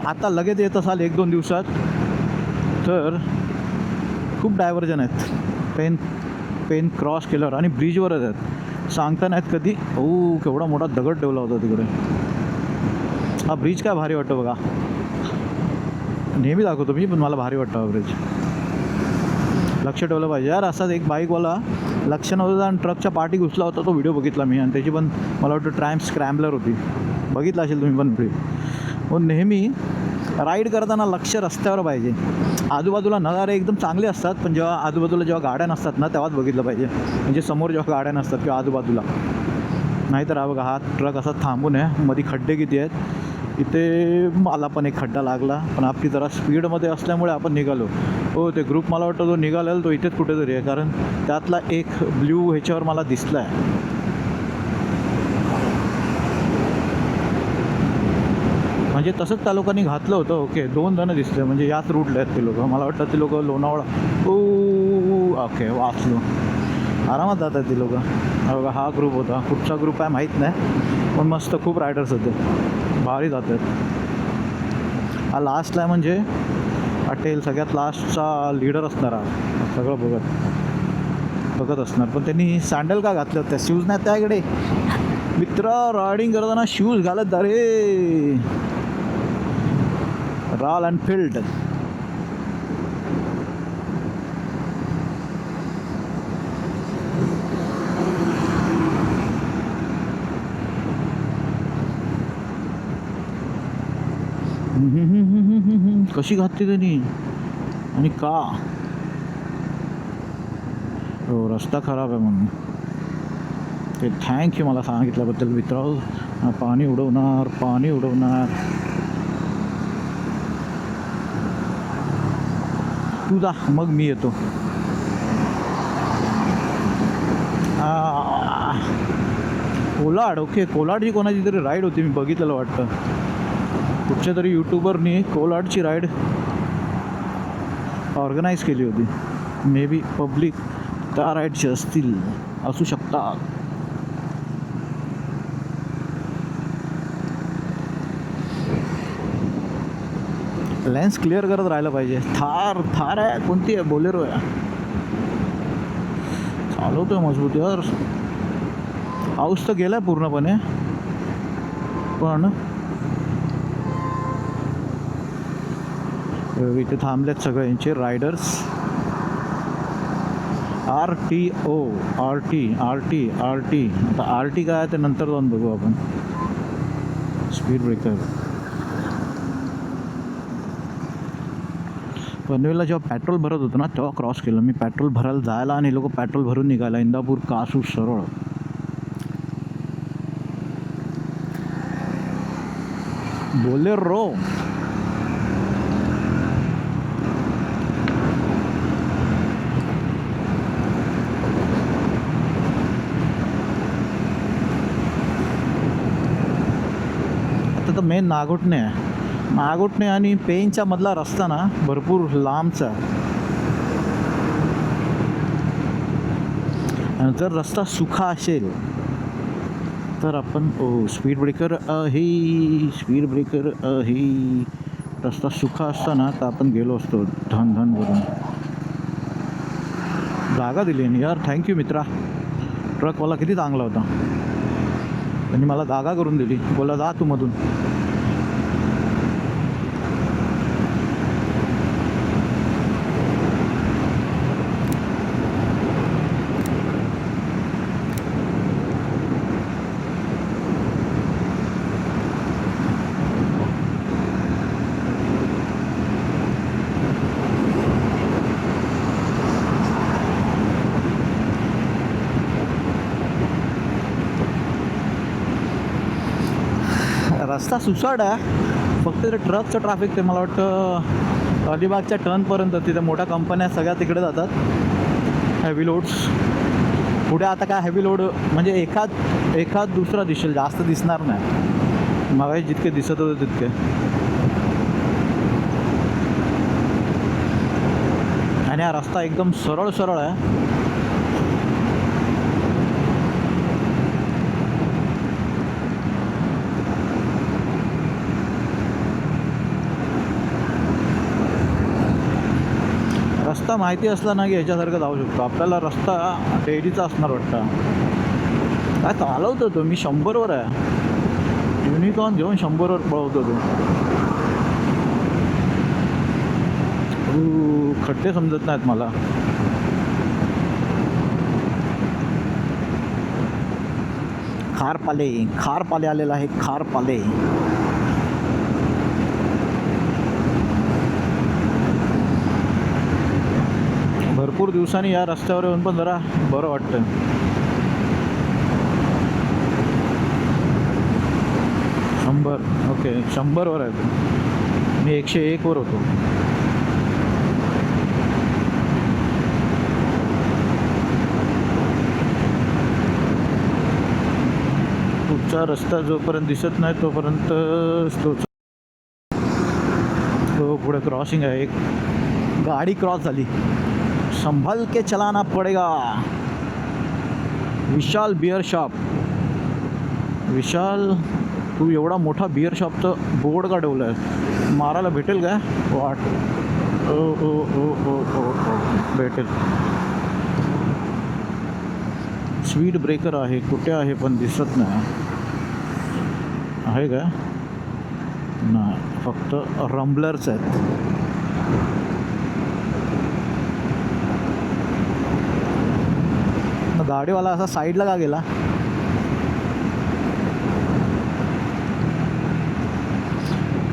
आता लगेच येत असाल 1-2 दिवसात, तर खूप डायव्हर्जन आहेत पेन क्रॉस केल्यावर. आणि ब्रिजवरच आहेत, सांगता नाहीत कधी. ओ, केवढा मोठा दगड ठेवला होता तिकडे. हा ब्रिज काय भारी वाटतो बघा, नेहमी दाखवतो मी, पण मला भारी वाटतं हा ब्रिज. लक्ष ठेवलं पाहिजे यार. असाच एक बाईकवाला लक्ष नव्हतं आणि ट्रकच्या पाठी घुसला होता, तो व्हिडिओ बघितला मी. आणि त्याची पण मला वाटतं ट्रायम्फ स्क्रॅम्बलर होती, बघितला असेल तुम्ही पण व्हिडिओ. म्हणून नेहमी राईड करताना लक्ष रस्त्यावर पाहिजे. आजूबाजूला नजारे एकदम चांगले असतात, पण जेव्हा आजूबाजूला जेव्हा गाड्या नसतात ना, तेव्हाच बघितलं पाहिजे. म्हणजे समोर जेव्हा गाड्या नसतात किंवा आजूबाजूला. नाहीतर हा बघा, हा ट्रक असा थांबून आहे, मध्ये खड्डे किती आहेत. इथे मला पण एक खड्डा लागला, पण आपली जरा स्पीडमध्ये असल्यामुळे आपण निघालो. हो, ते ग्रुप मला वाटतं जो निघालेला तो इथेच कुठेतरी आहे, कारण त्यातला एक ब्ल्यू ह्याच्यावर मला दिसला आहे. म्हणजे तसंच त्या लोकांनी घातलं होतं. ओके, 2 जण दिसले, म्हणजे याच रूटला आहेत ते लोक. मला वाटतं ते लोक लोणावळा. ओके, वाचलो. आरामात जातात ती लोक. बघा, हा ग्रुप होता. कुठचा ग्रुप आहे माहीत नाही, पण मस्त खूप रायडर्स होते, भारी जातात. हा लास्टला आहे, म्हणजे वाटेल सगळ्यात लास्टचा लीडर असणार. हा सगळं बघत असणार. पण त्यांनी सँडल का घातले होते? शूज नाही त्याकडे. मित्र, रायडिंग करताना शूज घालत जा रे. रॉयल एनफिल्ड कशी घातली त्यांनी आणि का? हो, रस्ता खराब आहे म्हणून. ते थँक्यू मला सांगितल्याबद्दल मित्र. पाणी उडवणार, पाणी उडवणार. तू जा, मग मी येतो. कोलाड. ओके, कोलाडची कोणाची तरी राईड होती, मी बघितलेलं वाटतं. कुठच्या तरी यूट्यूबरनी कोलाडची राईड ऑर्गनाईज केली होती. मे बी पब्लिक त्या राईडचे असू शकतात. लेन्स क्लिअर करत राहिलं पाहिजे. थार आहे, कोणती आहे? बोलेरो आहे. चालवतोय मजबूत यार. पाऊस तर गेलाय पूर्णपणे, पण इथे थांबलेत सगळे यांचे रायडर्स. RTO RT आता RT काय ते नंतर जाऊन बघू आपण. Speed breaker. पनवेलला जेव्हा पेट्रोल भरत होतं ना तेव्हा क्रॉस केलं मी. पेट्रोल भरायला जायला आणि लोक पेट्रोल भरून निघाला. इंदापूर कासू सरळ. बोलेरो. आता तर मेन नागोठणे आणि पेनच्या मधला रस्ता ना भरपूर लांबचा. जर रस्ता सुखा असेल तर आपण स्पीड ब्रेकर आहे. रस्ता सुखा असताना तर आपण गेलो असतो धन करून. जागा दिली आहे यार. थँक्यू मित्रा. ट्रकवाला किती चांगला होता. त्यांनी मला जागा करून दिली. बोला जा तू मधून. रस्ता सुसाट आहे. फक्त ते ट्रकचं ट्रॅफिक ते मला वाटतं अलिबागच्या टर्नपर्यंत. तिथे मोठ्या कंपन्या सगळ्या तिकडे जातात. हेवी लोड्स पुढे आता काय हेवी लोड म्हणजे एखाद दुसरा दिसेल, जास्त दिसणार नाही. मग जितके दिसत होते तितके. आणि हा रस्ता एकदम सरळ आहे. रस्ता माहिती असला ना की ह्याच्यासारखं जाऊ शकतो. आपल्याला रस्ता डेलीचा असणार वाटतं. काय चालवतो तो मी 100वर आहे. युनिकॉर्न घेऊन 100वर पळवतो तो. खड्डे समजत नाहीत मला. खारपाले आलेला आहे. खारपाले. भरपूर दिवसांनी या रस्त्यावर येऊन पण जरा बरं वाटतं. ओके 100वर आहे तो. मी 101वर होतो. पुढचा रस्ता जोपर्यंत दिसत नाही तोपर्यंत तो पुढे क्रॉसिंग आहे. एक गाडी क्रॉस झाली. संभल के चलाना पडेगा. विशाल बियर शॉप. विशाल तू एवढा मोठा बियर शॉपचं बोर्ड का ठेवलं आहे? मारायला भेटेल का वाट? ओ भेटेल. स्पीड ब्रेकर आहे. कुठे आहे पण दिसत नाही. आहे का? नाही, फक्त रंबलर्स आहेत. गाडीवाला असा साईडला का गेला?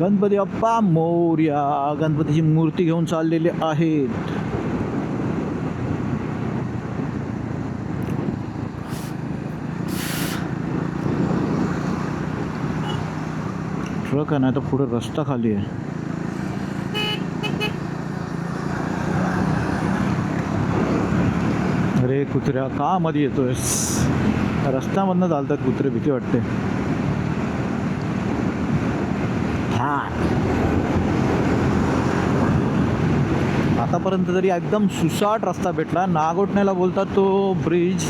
गणपती बाप्पा मोरया. गणपतीची मूर्ती घेऊन चाललेले आहेत. ट्रक आहे ना तर पुढे रस्ता खाली आहे. अरे कुत्र्या का मध्ये येतोयस? रस्त्यामधनं चालतात कुत्रे, भीती वाटते. हा आतापर्यंत तरी एकदम सुसाट रस्ता भेटला. नागोठण्याला बोलतात तो ब्रिज.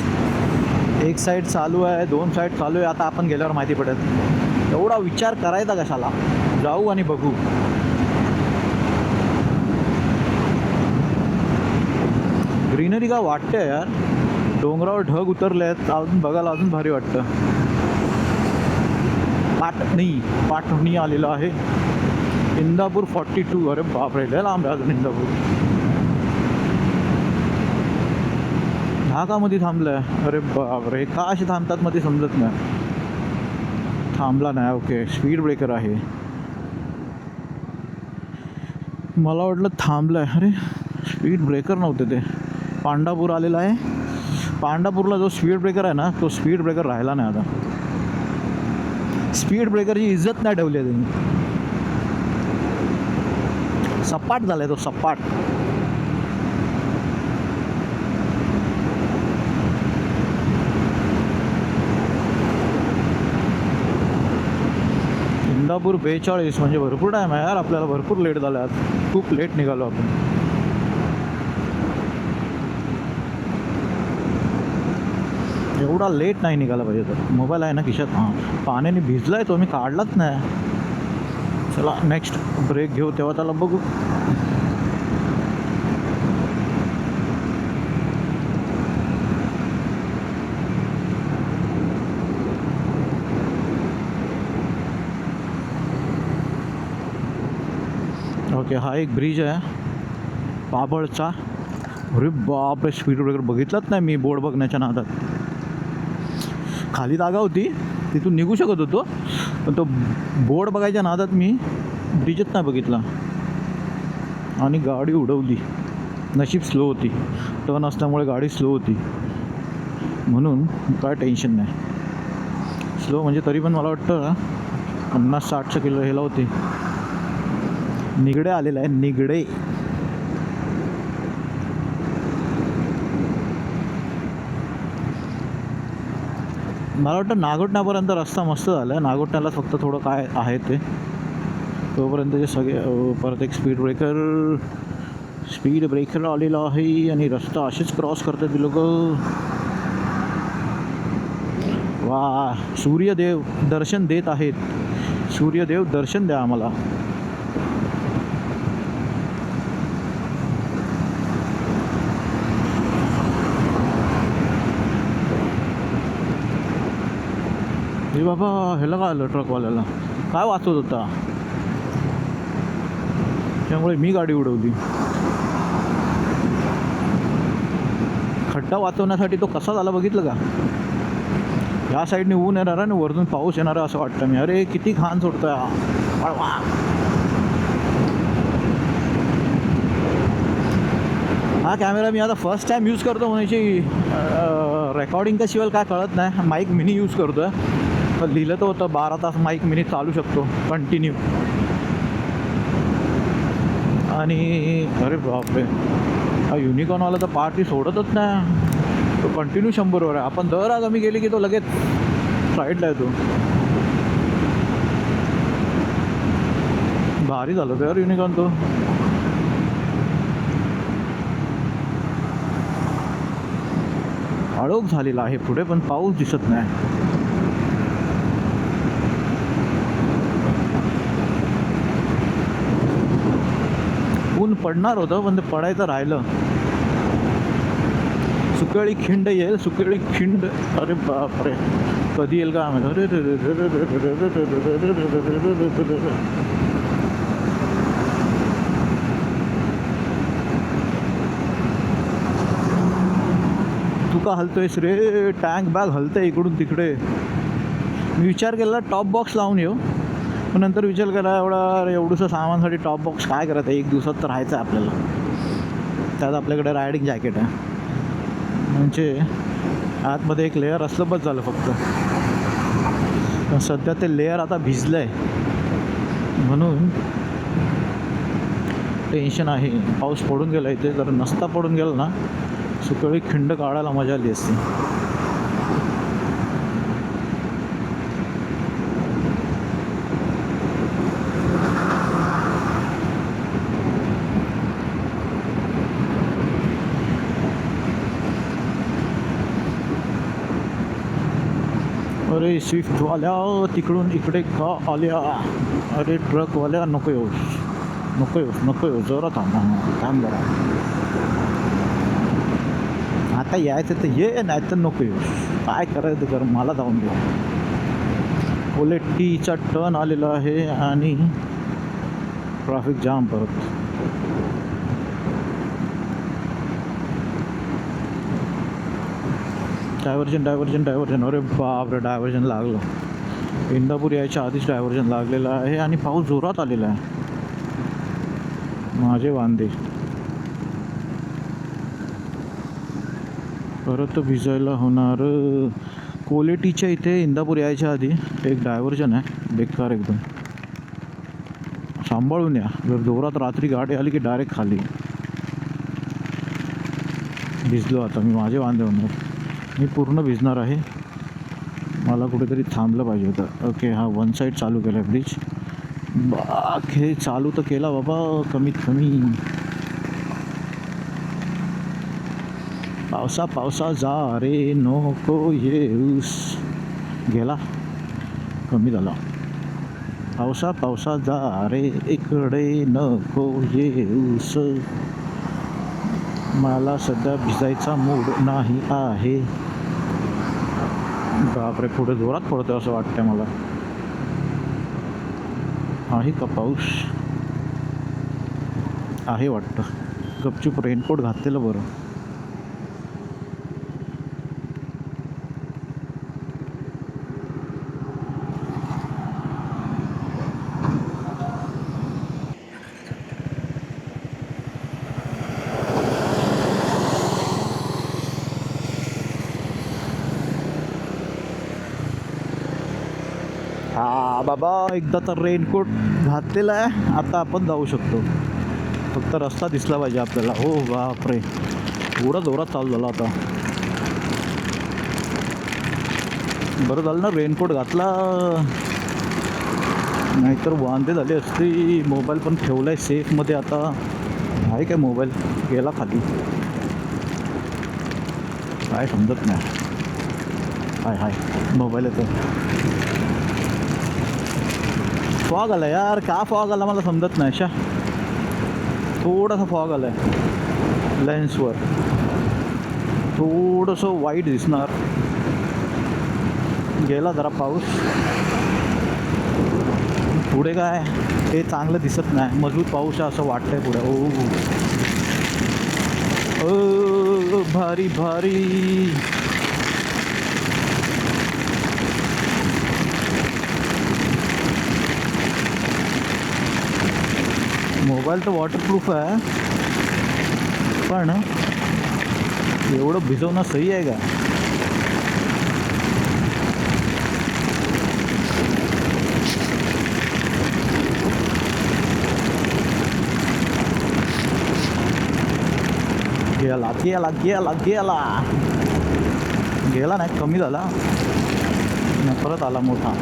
एक साईड चालू आहे, 2 साईड चालू आहे. आता आपण गेल्यावर माहिती पडेल. एवढा विचार करायचा कशाला? जाऊ आणि बघू. ग्रीनरी का वाटते यार. डोंगरावर ढग उतरले आहेत. अजून बघायला अजून भारी वाटतं. पाटणी आलेलं आहे. इंदापूर 42. अरे बापरे, लय लांब आहे अजून इंदापूर. ढाकामध्ये थांबलं आहे. अरे बापरे, का असे थांबतात मध्ये समजत नाही. थांबला नाही. ओके, स्पीड ब्रेकर आहे. मला वाटलं थांबलं आहे. अरे स्पीड ब्रेकर नव्हते ते. पांडापूर आलेला आहे. पांडापूरला जो स्पीड ब्रेकर आहे ना, तो स्पीड ब्रेकर राहिला नाही आता. स्पीड ब्रेकरची इज्जत नाही ठेवली आहे त्यांनी. सपाट झालाय तो, सपाट. इंदापूर 42 म्हणजे भरपूर टाईम आहे यार. आपल्याला भरपूर लेट झाला. खूप लेट निघालो आपण. एवढा लेट नाही निघाला पाहिजे. तर मोबाईल आहे ना खिशात. हां, पाण्याने भिजला आहे तो, मी काढलाच नाही. चला नेक्स्ट ब्रेक घेऊ तेव्हा त्याला बघू. ओके, हा एक ब्रिज आहे पाबळचा. अरे बापरे, स्पीड ब्रेकर बघितलाच नाही मी बोर्ड बघण्याच्या नादात. खाली जागा होती, तिथून निघू शकत होतो, पण तो बोर्ड बघायच्या नादात मी ब्रिजच नाही बघितला आणि गाडी उडवली. नशीब स्लो होती. टर्न असल्यामुळे गाडी स्लो होती, म्हणून काय टेन्शन नाही. स्लो म्हणजे तरी पण मला वाटतं 50-60च्या किलो ह्याला होती. निगडे आलेला आहे, निगडे. मला वाटतं नागोठण्यापर्यंत रस्ता मस्त झाला आहे. नागोठण्याला फक्त थोडं काय आहे ते, तोपर्यंत जे सगळे. परत एक स्पीड ब्रेकर आलेला आहे आणि रस्ता असेच क्रॉस करतात ती लोक. वा, सूर्यदेव दर्शन देत आहेत. सूर्यदेव दर्शन द्या आम्हाला. हे बाबा, ह्याला काय आलं? ट्रकवाल्याला काय वाचत होता? त्यामुळे मी गाडी उडवली. खड्डा वाचवण्यासाठी तो कसा झाला बघितलं का? ह्या साईडने ऊन येणार आणि वरतून पाऊस येणार असं वाटतं मी. अरे किती घाण सोडतोय हा कॅमेरा. मी आता फर्स्ट टाईम यूज करतो म्हणायची. रेकॉर्डिंग कशी होईल काय कळत नाही. माईक मिनी यूज करतो आहे. लिहिलं तर होतं 12 तास माईक मिनी चालू शकतो कंटिन्यू. आणि अरे बापरे, हा युनिकॉर्नवाला तर पार्टी सोडतच नाही. तो कंटिन्यू 100वर आहे. आपण दर कमी गेली की तो लगेच साईडला येतो. भारी झालं तर यार युनिकॉर्न. तो आळोख झालेला आहे पुढे, पण पाऊस दिसत नाही. ऊन पडणार होतं पण ते पडायचं राहिलं. सुकळी खिंड येईल, सुकळी खिंड. अरे बापरे, कधी येईल का आम्ही? अरे तू का हलतोयस रे? टँक बॅग हलतंय इकडून तिकडे. मी विचार केला टॉप बॉक्स लावून येऊ, पण नंतर विचार केला एवढंसं सामानसाठी टॉप बॉक्स काय करत आहे, 1 दिवसात तर राहायचं आहे आपल्याला. त्यात आपल्याकडे रायडिंग जॅकेट आहे, म्हणजे आतमध्ये एक लेअर असलं बस झालं फक्त. पण सध्या ते लेअर आता भिजलं आहे, म्हणून टेन्शन आहे. पाऊस पडून गेला इथे, जर नसता पडून गेला ना सुकळी खिंड काढायला मजा आली असती. अरे स्विफ्टवाल्या तिकडून इकडे का आल्या? अरे ट्रकवाल्या नको येऊ जरा थांब जरा. आता यायचं तर ये, नाही तर नको येऊ. काय करायचं कर, मला जाऊन दे. कोलेटीचा टर्न आलेला आहे आणि ट्रॅफिक जाम परत. डायव्हर्जन. अरे बापरे, डायव्हर्जन लागलं. इंदापूर यायच्या आधीच डायव्हर्जन लागलेलं आहे आणि पाऊस जोरात आलेला आहे. माझे वांदे परत भिजायला होणार. कोलेटीच्या इथे इंदापूर यायच्या आधी एक डायव्हर्जन आहे, बेकार एकदम. सांभाळून या, जर जोरात रात्री गाडी आली की डायरेक्ट खाली. भिजलो आता मी, माझे वांदे होणार. मी पूर्ण भिजणार आहे. मला कुठेतरी थांबलं पाहिजे होतं. ओके, हा 1 साईड चालू केला आहे ब्रिज. हे चालू तर केला बाबा कमीत कमी. पावसा जा रे नको येऊस. गेला, कमी झाला. पावसा जा रे इकडे नको येऊस. मला सध्या भिजायचा मूड नाही आहे. बापरे, पुढे जोरात पडतोय असं वाटतंय मला. आहे का पाऊस? आहे वाटतं. गपचूप रेनकोट घातलेलं बरं. हा बाबा, एकदा तर रेनकोट घातलेला आहे, आता आपण जाऊ शकतो. फक्त रस्ता दिसला पाहिजे आपल्याला. हो बापरे, एवढा जोरात चालू झाला आता. बरं झालं ना रेनकोट घातला, नाहीतर वांदे झाले असते. मोबाईल पण ठेवला आहे सेफमध्ये. आता आहे काय, मोबाईल गेला खाली, काय समजत नाही. हाय मोबाईल येतो. फॉग आला यार, का फॉग आला मला समजत नाही. थोडासा फॉग आला आहे लेन्सवर, थोडंसं वाईट दिसणार. गेला जरा पाऊस. पुढे काय ते चांगलं दिसत नाही. मजबूत पाऊस आहे असं वाटतंय पुढे. ओ भारी भारी. मोबाईल तर वॉटरप्रूफ आहे, पण एवढं भिजवणं सही आहे का? गेला नाही, कमी झाला, परत आला मोठा.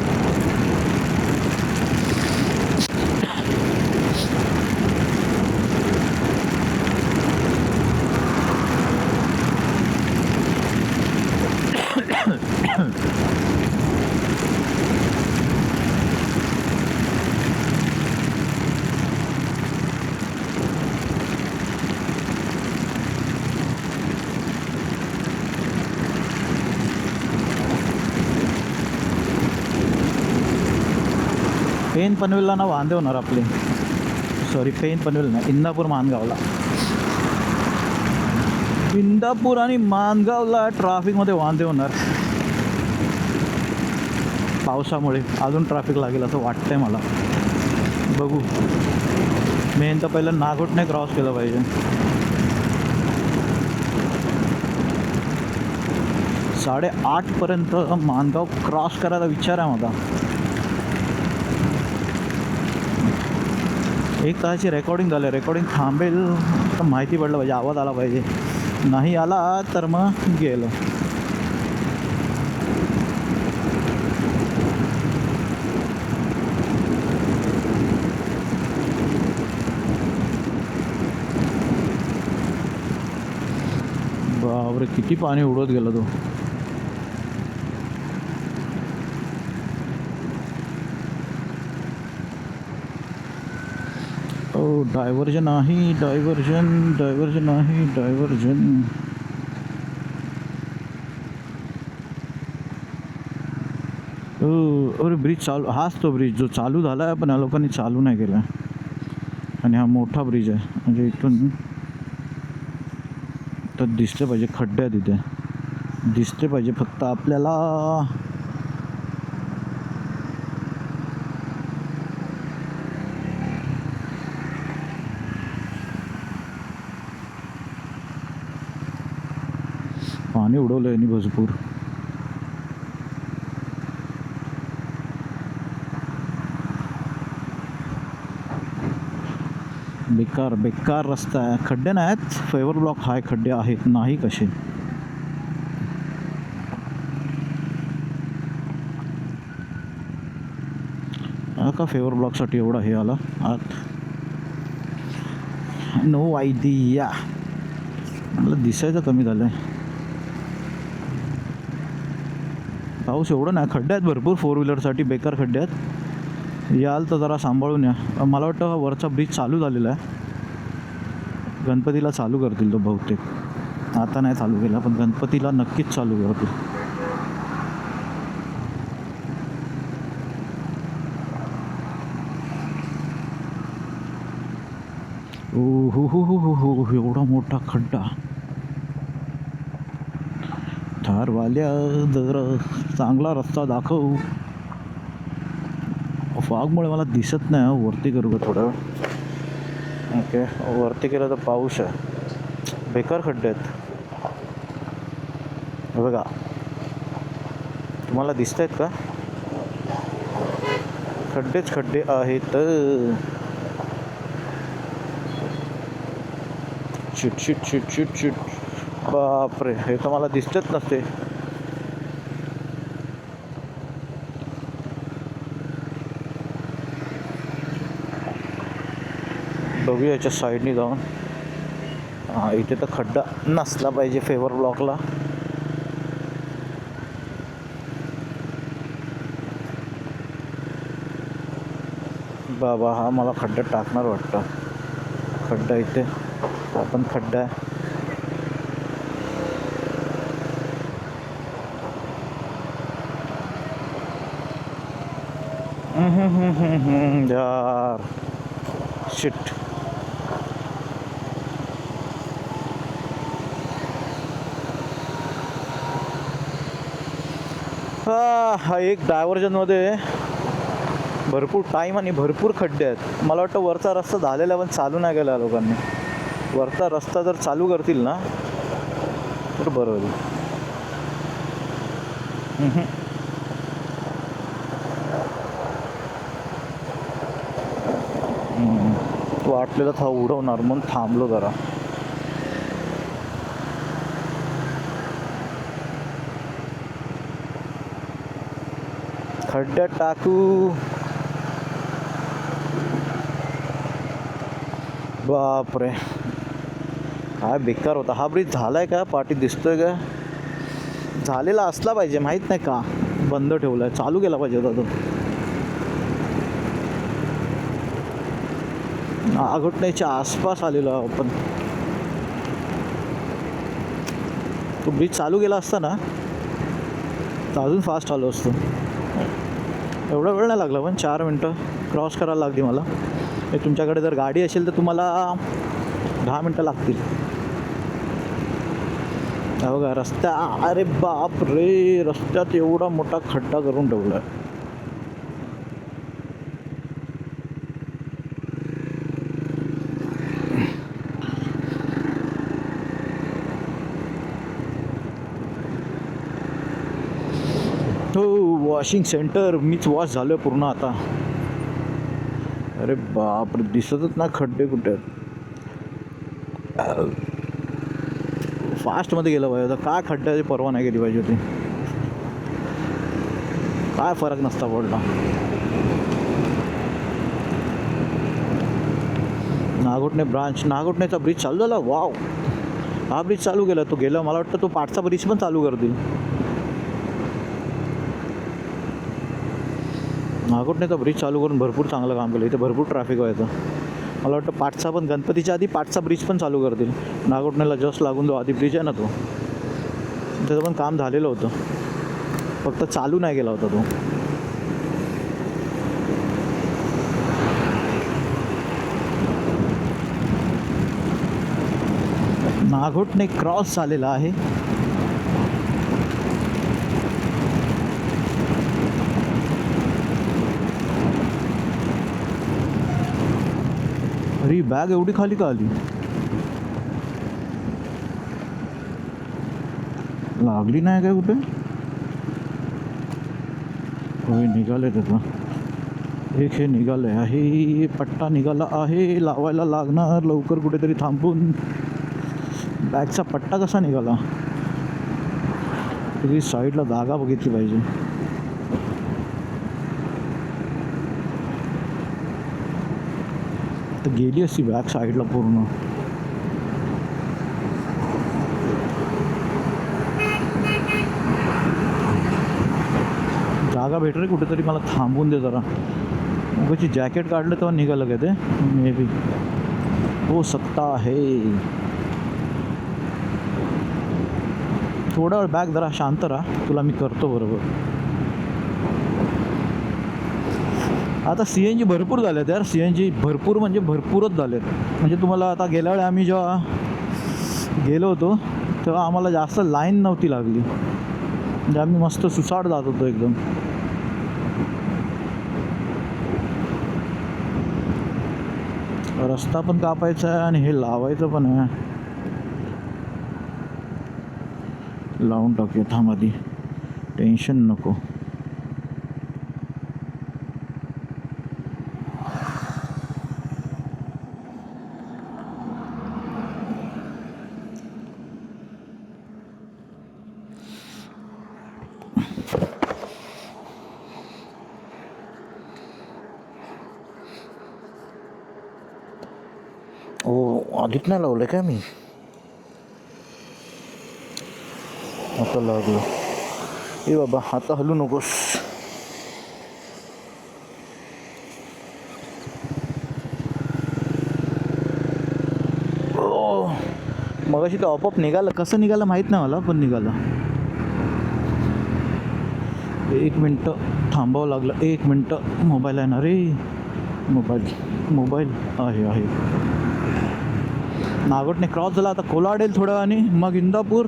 पेन पनवेलला ना वांदे होणार आपले. सॉरी, पेन पनवेल नाही, इंदापूर मानगावला. इंदापूर आणि मानगावला ट्रॅफिकमध्ये वांदे होणार. पावसामुळे अजून ट्रॅफिक लागेल असं वाटतंय मला. बघू. मेन तर पहिलं नागोठणे क्रॉस केलं पाहिजे. 8:30पर्यंत माणगाव क्रॉस करायचा विचार आहे माझा. 1 तासाची रेकॉर्डिंग झालं. रेकॉर्डिंग थांबेल तर माहिती पडलं पाहिजे, आवाज आला पाहिजे. नाही आला तर मग गेलं. बापरे, किती पाणी उडत गेलं तो. ओ डायव्हर्जन आहे, डायव्हर्जन आहे, डायव्हर्जन. अरे ब्रिज चालू, हाच तो ब्रिज जो चालू झाला आहे पण या लोकांनी चालू नाही केला. आणि हा मोठा ब्रिज आहे, म्हणजे इथून तर दिसले पाहिजे. खड्डे आहेत तिथे, दिसले पाहिजे फक्त आपल्याला. पाणी उडवलं आहे भरपूर. बेकार बेकार रस्ता आहे. खड्डे नाहीत, फेवर ब्लॉक हाय, खड्डे आहेत नाही कसे. का फेवर ब्लॉकसाठी एवढा हे आला आत, नो आयडिया. मला दिसायचं कमी झालं आहे. पाऊस एवढं नाही, खड्डे आहेत भरपूर 4 व्हीलरसाठी. बेकार खड्डे आहेत. याल तर जरा सांभाळून या. मला वाटतं वरचा ब्रिज चालू झालेला आहे. गणपतीला चालू करतील तो बहुतेक. आता नाही चालू केला पण गणपतीला नक्कीच चालू करतील. ओ हो हो हो हो हो, एवढा मोठा खड्डा. थारवाल्या जरा चांगला रस्ता दाखव. फॉगमुळे मला दिसत नाही. वरती करू का थोडं. ओके, वरती केलं तर पाऊस आहे. बेकार खड्डे आहेत बघा. तुम्हाला दिसत आहेत का? खड्डेच खड्डे आहेत. Shit shit shit shit shit. बापरे, हे तर मला दिसतच नसते. बघूया याच्या साईडनी जाऊन. हां, इथे तर खड्डा नसला पाहिजे फेवर ब्लॉकला. बाबा, हा मला खड्डा टाकणार वाटतं. खड्डा इथे, आपण खड्डा आहे. यार शिट. हा एक डायव्हर्जनमध्ये भरपूर टाईम आणि भरपूर खड्डे आहेत. मला वाटतं वरचा रस्ता झालेला पण चालू नाही केला लोकांनी. वरचा रस्ता जर चालू करतील ना तर बरं होईल. वाटलेलं था उडवणार म्हणून थांबलो जरा. खड्ड्यात टाकू. बापरे, काय बेकार होता हा ब्रिज. झालाय का? पाठी दिसतोय का? झालेला असला पाहिजे, माहीत नाही का बंद ठेवलाय. चालू केला पाहिजे होता तो. नागोठण्याच्या आसपास आलेलो आपण. तो ब्रिज चालू केला असता ना तर अजून फास्ट आलो असतो. एवढा वेळ नाही लागला पण 4 मिनटं क्रॉस करायला लागली मला. हे तुमच्याकडे जर गाडी असेल तर तुम्हाला 10 मिनटं लागतील. बघा रस्ता. अरे बाप रे, रस्त्यात एवढा मोठा खड्डा करून ठेवला आहे. हो, वॉशिंग सेंटर. मीच वॉश झालो आहे पूर्ण आता. अरे बापरे, दिसतच ना खड्डे कुठे आहेत. फास्टमध्ये गेलं पाहिजे होतं. काय खड्ड्याची परवा नाही केली पाहिजे होती. काय फरक नसता पडला. नागोठणे ब्रांच, नागोठणेचा ब्रिज चालू झाला. वाव, हा ब्रिज चालू केला. तो गेला, मला वाटतं तो पाठचा ब्रिज पण चालू करतील. नागोठणेचा ब्रिज चालू करून भरपूर चांगलं काम केलं. इथे भरपूर ट्रॅफिक व्हायचं. मला वाटतं पाठचा पण, गणपतीच्या आधी पाठचा ब्रिज पण चालू करतील. नागोठणेला जस्ट लागून जो आधी ब्रिज आहे ना, तो त्याचं पण काम झालेलं होतं, फक्त चालू नाही केला होता तो. नागोठणे क्रॉस झालेला आहे. अरे बॅग एवढी खाली का आली? लागली नाही काय कुठे? होय, निघाले त्याचा. एक हे निघालं आहे, पट्टा निघाला आहे, लावायला लागणार लवकर कुठेतरी थांबून. बॅगचा पट्टा कसा निघाला? तरी साईडला जागा बघितली पाहिजे. तर गेली असती बॅग साईडला पूर्ण. जागा भेटली कुठेतरी, मला थांबून दे जरा. उगाची जॅकेट काढलं तेव्हा निघालं का ते? मे बी हो सकता है. थोडा वेळ बॅग जरा शांत राहा, तुला मी करतो बरोबर. आता CNG भरपूर झाले आहेत यार. CNG भरपूर म्हणजे भरपूरच झाले आहेत. म्हणजे तुम्हाला आता गेल्या वेळी आम्ही जेव्हा गेलो होतो तेव्हा आम्हाला जास्त लाईन नव्हती लागली. म्हणजे आम्ही मस्त सुसाट जात होतो एकदम. रस्ता पण कापायचा आहे आणि हे लावायचं पण आहे. लावून टाकूया, थांब आधी, टेन्शन नको. ओ, आधीच नाही लावलं काय मी? आता लागलं. ए बाबा, आता हलू नकोस. ओ, मगाशी ते आपोआप निघालं. कसं निघालं माहीत नाही मला, पण निघालं. 1 मिनटं थांबावं लागलं. 1 मिनटं. मोबाईल आहे ना रे, मोबाईल आहे. नागोठणे क्रॉस झाला. आता कोलाडेल थोडं आणि मग इंदापूर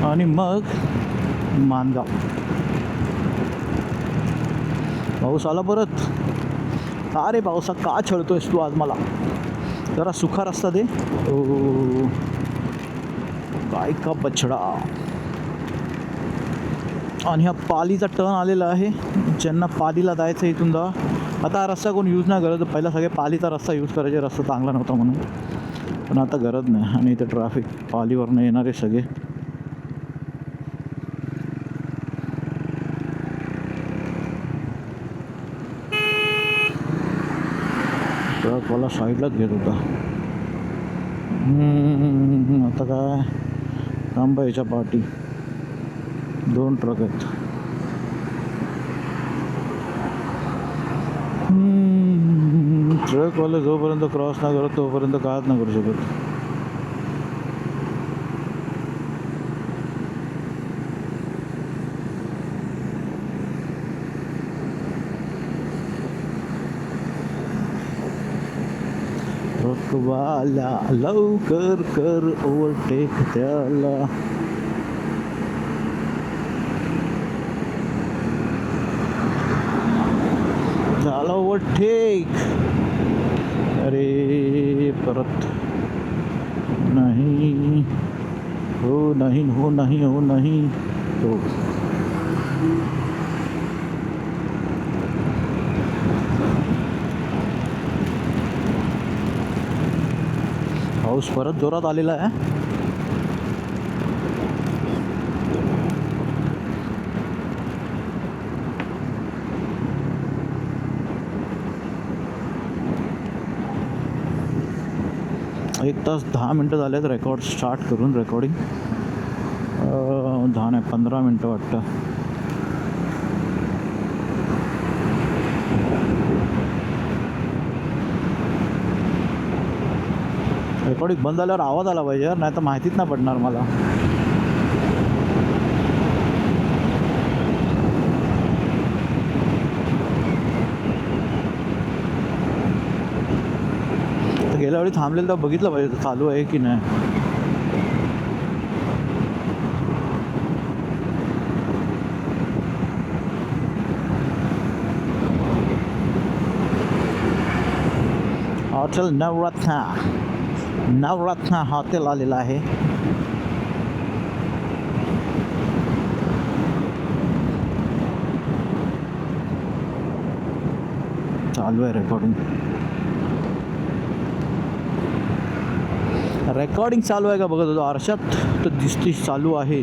आणि मग मानगाव. पाऊस आला परत. का रे पावसा, का छळतोयस तू आज मला? जरा सुखा रस्ता दे. ओ काय का बछडा. आणि हा पालीचा टर्न आलेला आहे. ज्यांना पालीला जायचं इथून जा. आता हा रस्ता कोण यूज नाही करत. पहिला सगळे पालीचा रस्ता यूज करायचे, रस्ता चांगला नव्हता म्हणून. पण आता गरज नाही. आणि इथे ट्रॅफिक पालीवरनं येणारे सगळे. ट्रकवाला साईडलाच घेत होता. आता काय तांबाईच्या पाठी 2 ट्रक आहेत. ट्रकवाले जोपर्यंत क्रॉस नाही करत तोपर्यंत कायच नाही करू शकत. ट्रकवाला लवकर कर ओव्हरटेक त्याला. झाला ओव्हरटेक. अरे परत नाही. हो नाही. हो. पाऊस परत जोरात आलेला आहे. एक तास 10 मिनटं झालेत रेकॉर्ड स्टार्ट करून. रेकॉर्डिंग 10 नाही 15 मिनटं वाटतं. रेकॉर्डिंग बंद झाल्यावर आवाज आला पाहिजे, नाही तर माहितीच नाही पडणार मला. गेल्या वेळी थांबलेलं तर बघितलं पाहिजे चालू आहे की नाही. हॉटेल नवरत्न हॉटेल आलेलं आहे. चालू आहे रेकॉर्डिंग. रेकॉर्डिंग चालू आहे का बघत होतो. आरशात तर दिसतीस चालू आहे.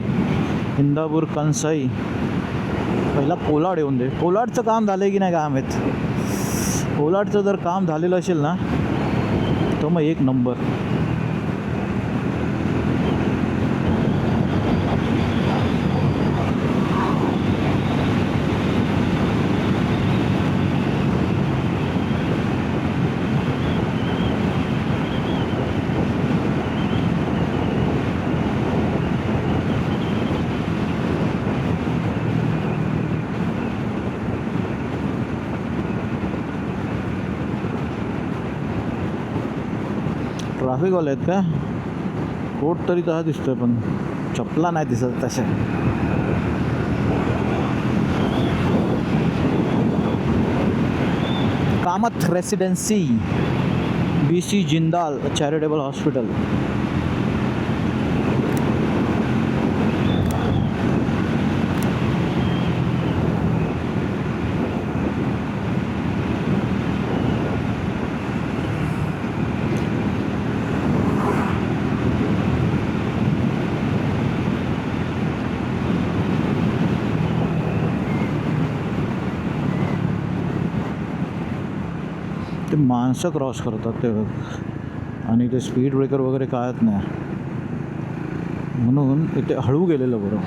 इंदापूर कंसाई. पहिला कोलाड येऊन दे. कोलाडचं काम झालं आहे की नाही काय माहीत. कोलाडचं जर काम झालेलं असेल ना तर मग एक नंबर. ट्रॅफिकवाले आहेत का. कोट तरी तसा दिसतोय पण चपला नाही दिसत तशा. Kamat residency BC Jindal charitable hospital. ते माणसं क्रॉस करतात ते, आणि ते स्पीड ब्रेकर वगैरे कायच नाही, म्हणून इथे हळू गेलेलं बरं.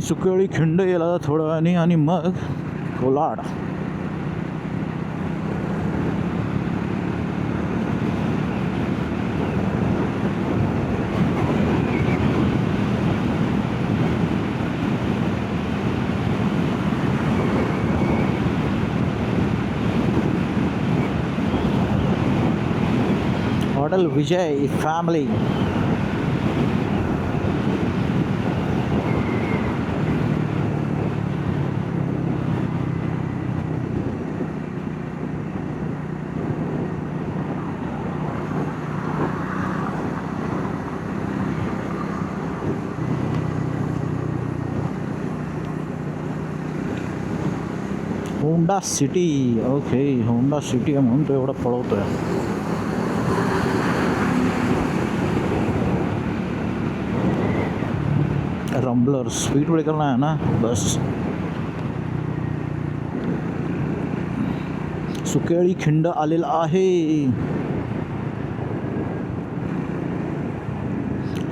सुकळी खिंड गेला थोडं आणि मग Kolad. Hotel Vijay family. Honda City. Okay, Honda City आहे म्हणून तो एवढा पळवतोय. रंबलर स्पीड ब्रेकर नाही ना बस. सुकेळी खिंड आलेला आहे.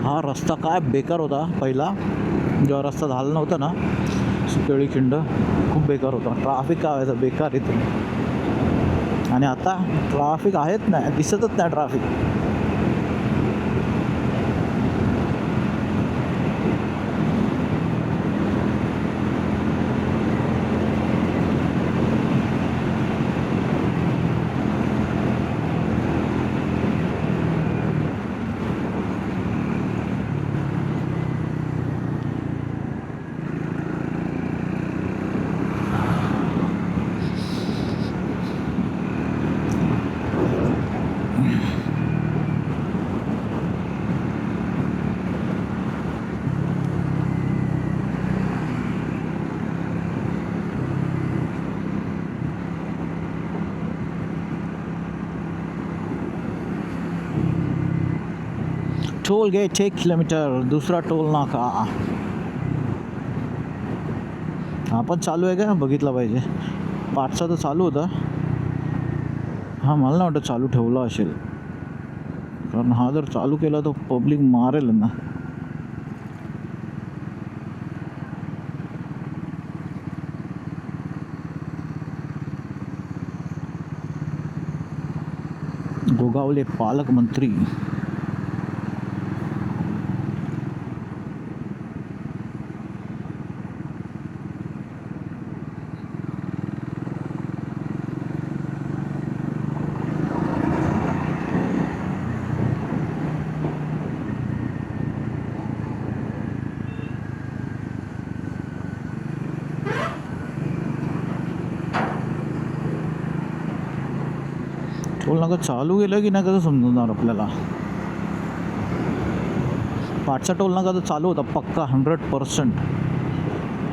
हा रस्ता काय बेकार होता पहिला, जेव्हा रस्ता झाला नव्हता ना. सुकेळी खिंड खूप बेकार होता. ट्रॅफिक काय व्हायचं बेकार इथे. आणि आता ट्रॅफिक आहेच नाही, दिसतच नाही ट्रॅफिक. टोल गेट 1 किलोमीटर, दूसरा टोल नाका. हा पण चालू आहे का बघितला पाहिजे. 5चा तर चालू होता. हा मला नाही वाटत चालू ठेवला असेल, कारण हा जर चालू केला तर पब्लिक मारेल ना. गोगावले पालकमंत्री. टोल नाका चालू केलं की नाही कसं समजणार आपल्याला. 5चा टोल नाका तर चालू होता पक्का 100%.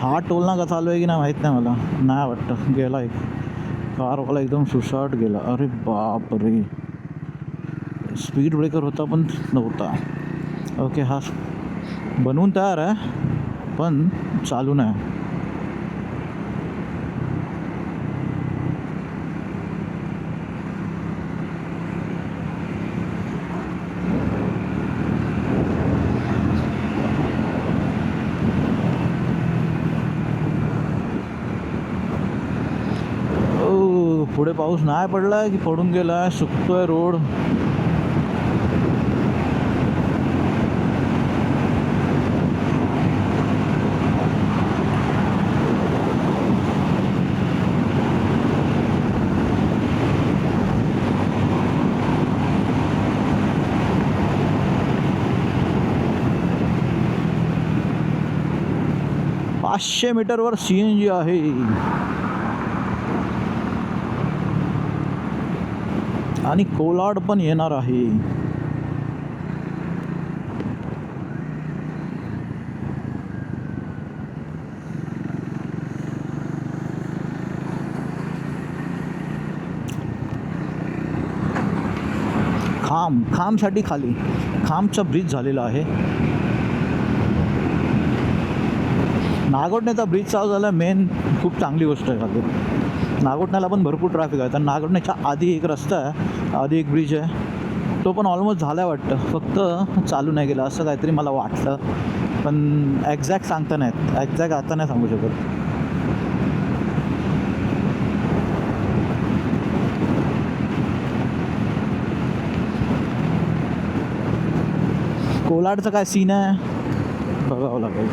हा टोल नाका चालू आहे की नाही माहीत नाही मला. नाही वाटतं. गेला एक कारवाला एकदम सुसाट गेला. अरे बाप रे, स्पीड ब्रेकर होता पण नव्हता. ओके, हा बनवून तयार आहे पण चालू नाही. पुढे पाऊस नाही पडलाय की पडून गेलाय, सुकतोय रोड. पाचशे मीटरवर CNG आहे. आणि कोलाड पण येणार आहे. खामसाठी खाली खामचा ब्रिज झालेला आहे. नागोठण्याचा ब्रिज चालू झाला, मेन खूप चांगली गोष्ट आहे. खाली नागोठण्याला पण भरपूर ट्रॅफिक आहे. तर नागोठण्याच्या आधी एक रस्ता आहे, आधी एक ब्रिज आहे, तो पण ऑलमोस्ट झाला आहे वाटतं, फक्त चालू नाही गेला असं काहीतरी मला वाटलं. पण एक्झॅक्ट सांगता नाहीत, एक्झॅक्ट आता नाही सांगू शकत. कोलाडचं काय सीन आहे बघावं लागेल.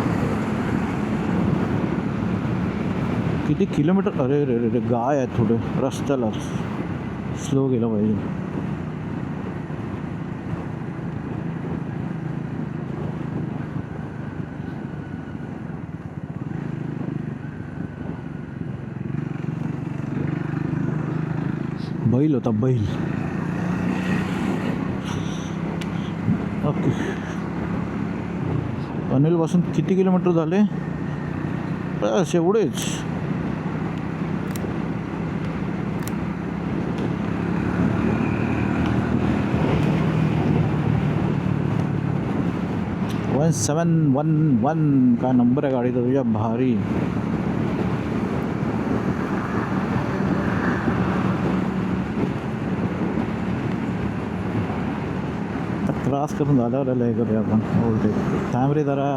किती किलोमीटर. अरे रे रे, गाय आहे थोडे रस्त्याला, स्लो गेलं पाहिजे. बैल होता, बैल. ओके, पनवेलपासून किती किलोमीटर झाले? बस एवढेच. वन 711 का नंबर आहे गाडीचा तुझ्या. भारी. क्रॉस करून झाल्यावर लय करूया आपण. ओल्टे थांब रे जरा.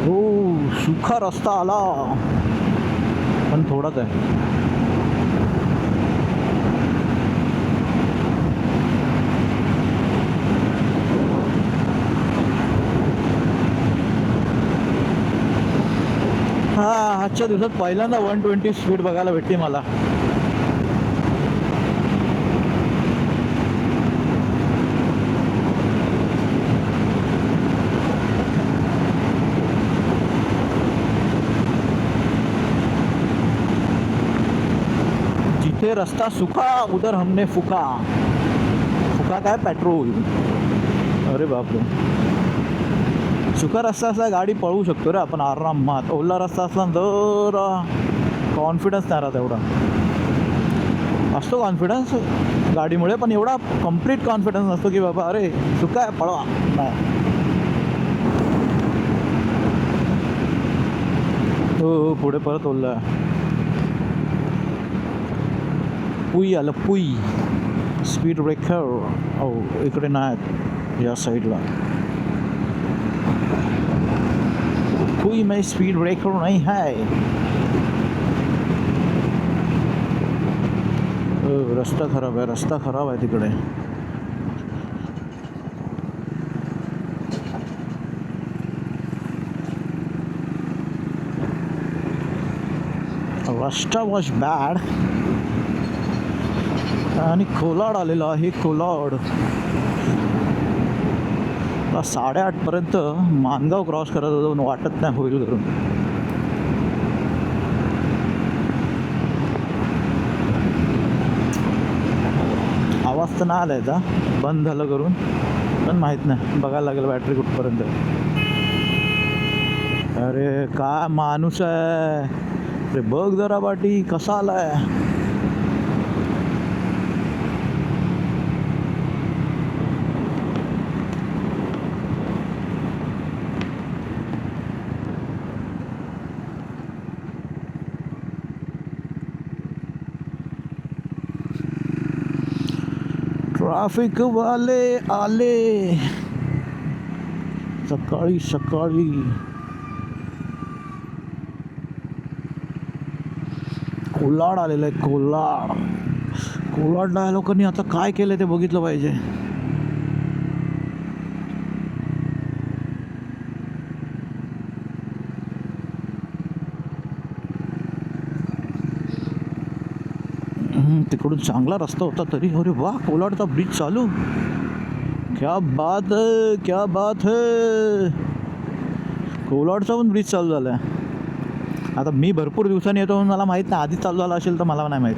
हो, सुखा रस्ता आला पण थोडाच आहे. हा, आजच्या दिवसात पहिल्यांदा 120 स्पीड बघायला भेटते मला. जिथे रस्ता सुखा उधर हमने फुका. फुका काय? पेट्रोल. अरे बापरे, सुका रस्ता असला गाडी पळवू शकतो रे आपण आरामात. ओला रस्ता असला तर कॉन्फिडन्स नाही राहत एवढा. असतो कॉन्फिडन्स गाडीमुळे, पण एवढा कम्प्लीट कॉन्फिडन्स नसतो की बाबा अरे सुका आहे पळवा. नाही. हो पुढे परत ओला. पुई आलं पुई. Speed breaker. हो इकडे नाही या साईडला. पुई में स्पीड ब्रेकर नहीं है. रस्ता खराब आहे, रस्ता खराब आहे तिकडे. रस्ता वॉज बॅड. आणि कोलाड आलेला आहे. कोलाड 8:30पर्यंत मानगाव क्रॉस करत होतो, वाटत नाही होईल करून. आवाज तर नाही आला याचा, बंद झालं करून, पण माहीत नाही, बघायला लागेल बॅटरी कुठपर्यंत. अरे काय माणूस आहे अरे, बघ जरा बाटी कसा आलाय. ट्रॅफिक वाले आले सकाळी सकाळी. कोलाड आलेलं आहे. कोलाड. कोलाडला या लोकांनी आता काय केलं ते बघितलं पाहिजे. तिकडून चांगला रस्ता होता तरी. अरे वा, कोलाडचा ब्रिज चालू. क्या बात है, क्या बात है. कोलाडचा पण ब्रिज चालू झाला आहे. आता मी भरपूर दिवसांनी येतो म्हणून मला माहीत नाही, आधी चालू झाला असेल तर मला नाही माहीत,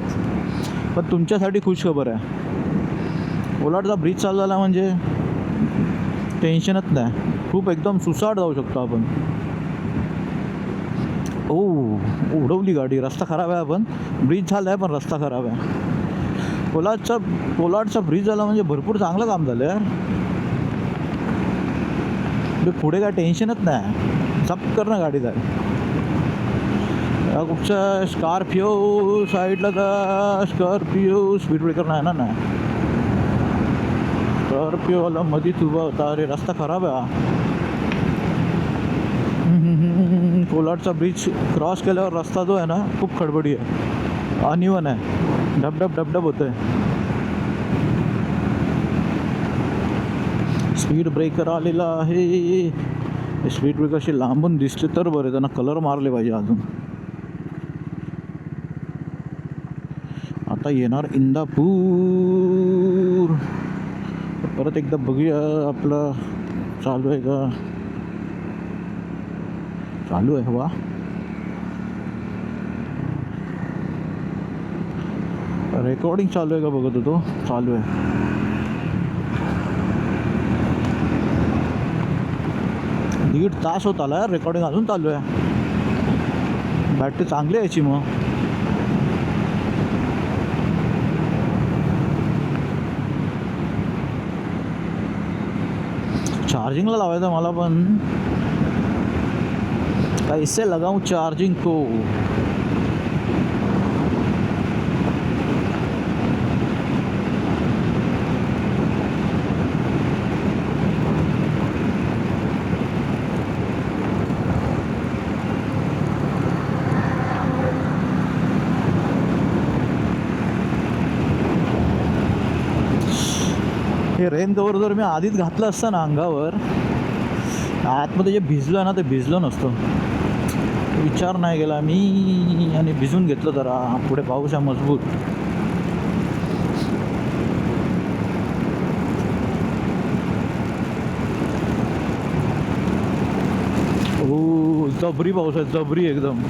पण तुमच्यासाठी खुशखबर आहे. कोलाडचा ब्रिज चालू झाला म्हणजे टेन्शनच नाही. खूप एकदम सुसाट जाऊ शकतो आपण. ओ उडवली गाडी. रस्ता खराब आहे, पण ब्रिज झाला आहे, पण रस्ता खराब आहे. कोलाडचा ब्रिज झाला म्हणजे भरपूर चांगलं काम झालं यार. पुढे काय टेन्शनच नाही, झप करणं गाडी जाईल. कुठच्या स्कॉर्पिओ साईडला जा. स्कॉर्पिओ स्पीड ब्रेकर नाही ना. नाही, स्कॉर्पिओवाला मध्येच उभा होता. अरे रस्ता खराब आहे. कोलाडचा ब्रिज क्रॉस केल्यावर रस्ता जो आहे ना खूप खडबडी आहे, अनइवन आहे, डबडब डबडब होतं आहे. स्पीड ब्रेकर आलेला आहे. स्पीड ब्रेकरशी लांबून दिसले तर बरे, त्यांना कलर मारले पाहिजे अजून. आता येणार इंदापूर. परत एकदा बघूया आपलं चालू आहे का. चालू आहे. वा, रेकॉर्डिंग चालू आहे का बघत होतो. चालू आहे. दीड तास होत आला यार, रेकॉर्डिंग अजून चालू आहे. बॅटरी चांगली यायची मग. चार्जिंगला लावायचं मला पण. कैसे लगाऊं चार्जिंग को. हे रेन कवर जर मी आधीच घातलं असतं ना अंगावर, आतमध्ये जे भिजलं ना ते भिजलं नसतं. विचार नाही केला मी आणि भिजून घेतलं जरा. पुढे पाऊस आहे मजबूत. हो जबरी पाऊस आहे, जबरी एकदम.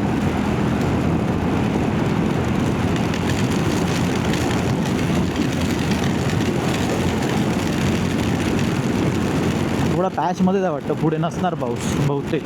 थोडा पॅचमध्ये आहे वाटतं, पुढे नसणार पाऊस बहुतेक.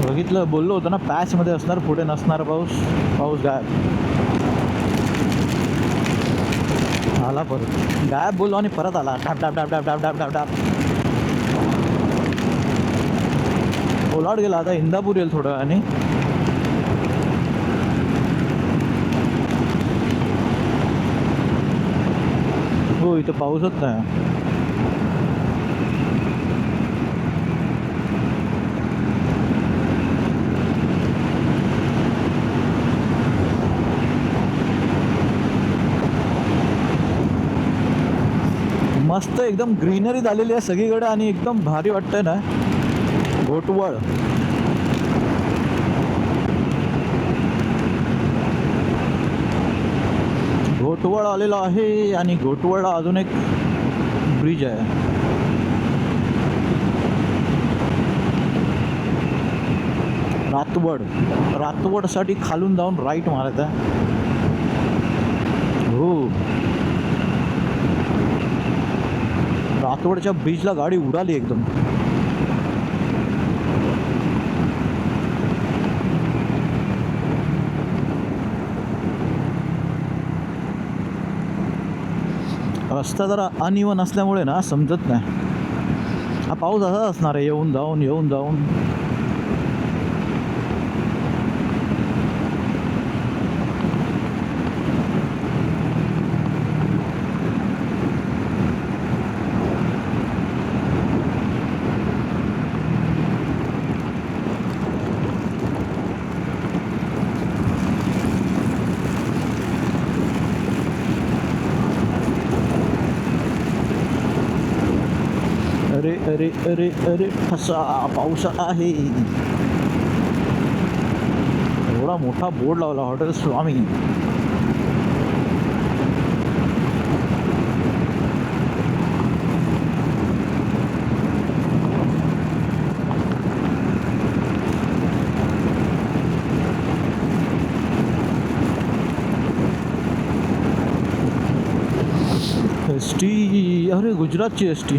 बघितलं, बोललो होतं ना पॅचमध्ये असणार, पुढे नसणार पाऊस. पाऊस गायब आला, परत गायब बोललो आणि परत आला. डाब डाब डाब डाब डाब डाब डाब डाब. कोलाड गेला, आता इंदापूर येईल थोडं. आणि हो, इथं पाऊसच नाही. मस्त एकदम ग्रीनरी झालेली आहे सगळीकडे आणि एकदम भारी वाटतंय ना. घोटवळ घोटवळ आलेला आहे आणि घोटवळला अजून एक ब्रिज आहे. रातवडसाठी खालून जाऊन राईट मारायचं आहे. हो, रातवडच्या ब्रिजला गाडी उडाली एकदम. रस्ता जरा अनइवन असल्यामुळे ना समजत नाही. हा पाऊस असा असणार आहे, येऊन जाऊन येऊन जाऊन. अरे अरे अरे अरे ठसा पाऊस आहे. एवढा मोठा बोर्ड लावला, हॉटेल स्वामी. एस टी, अरे गुजरातची एस टी.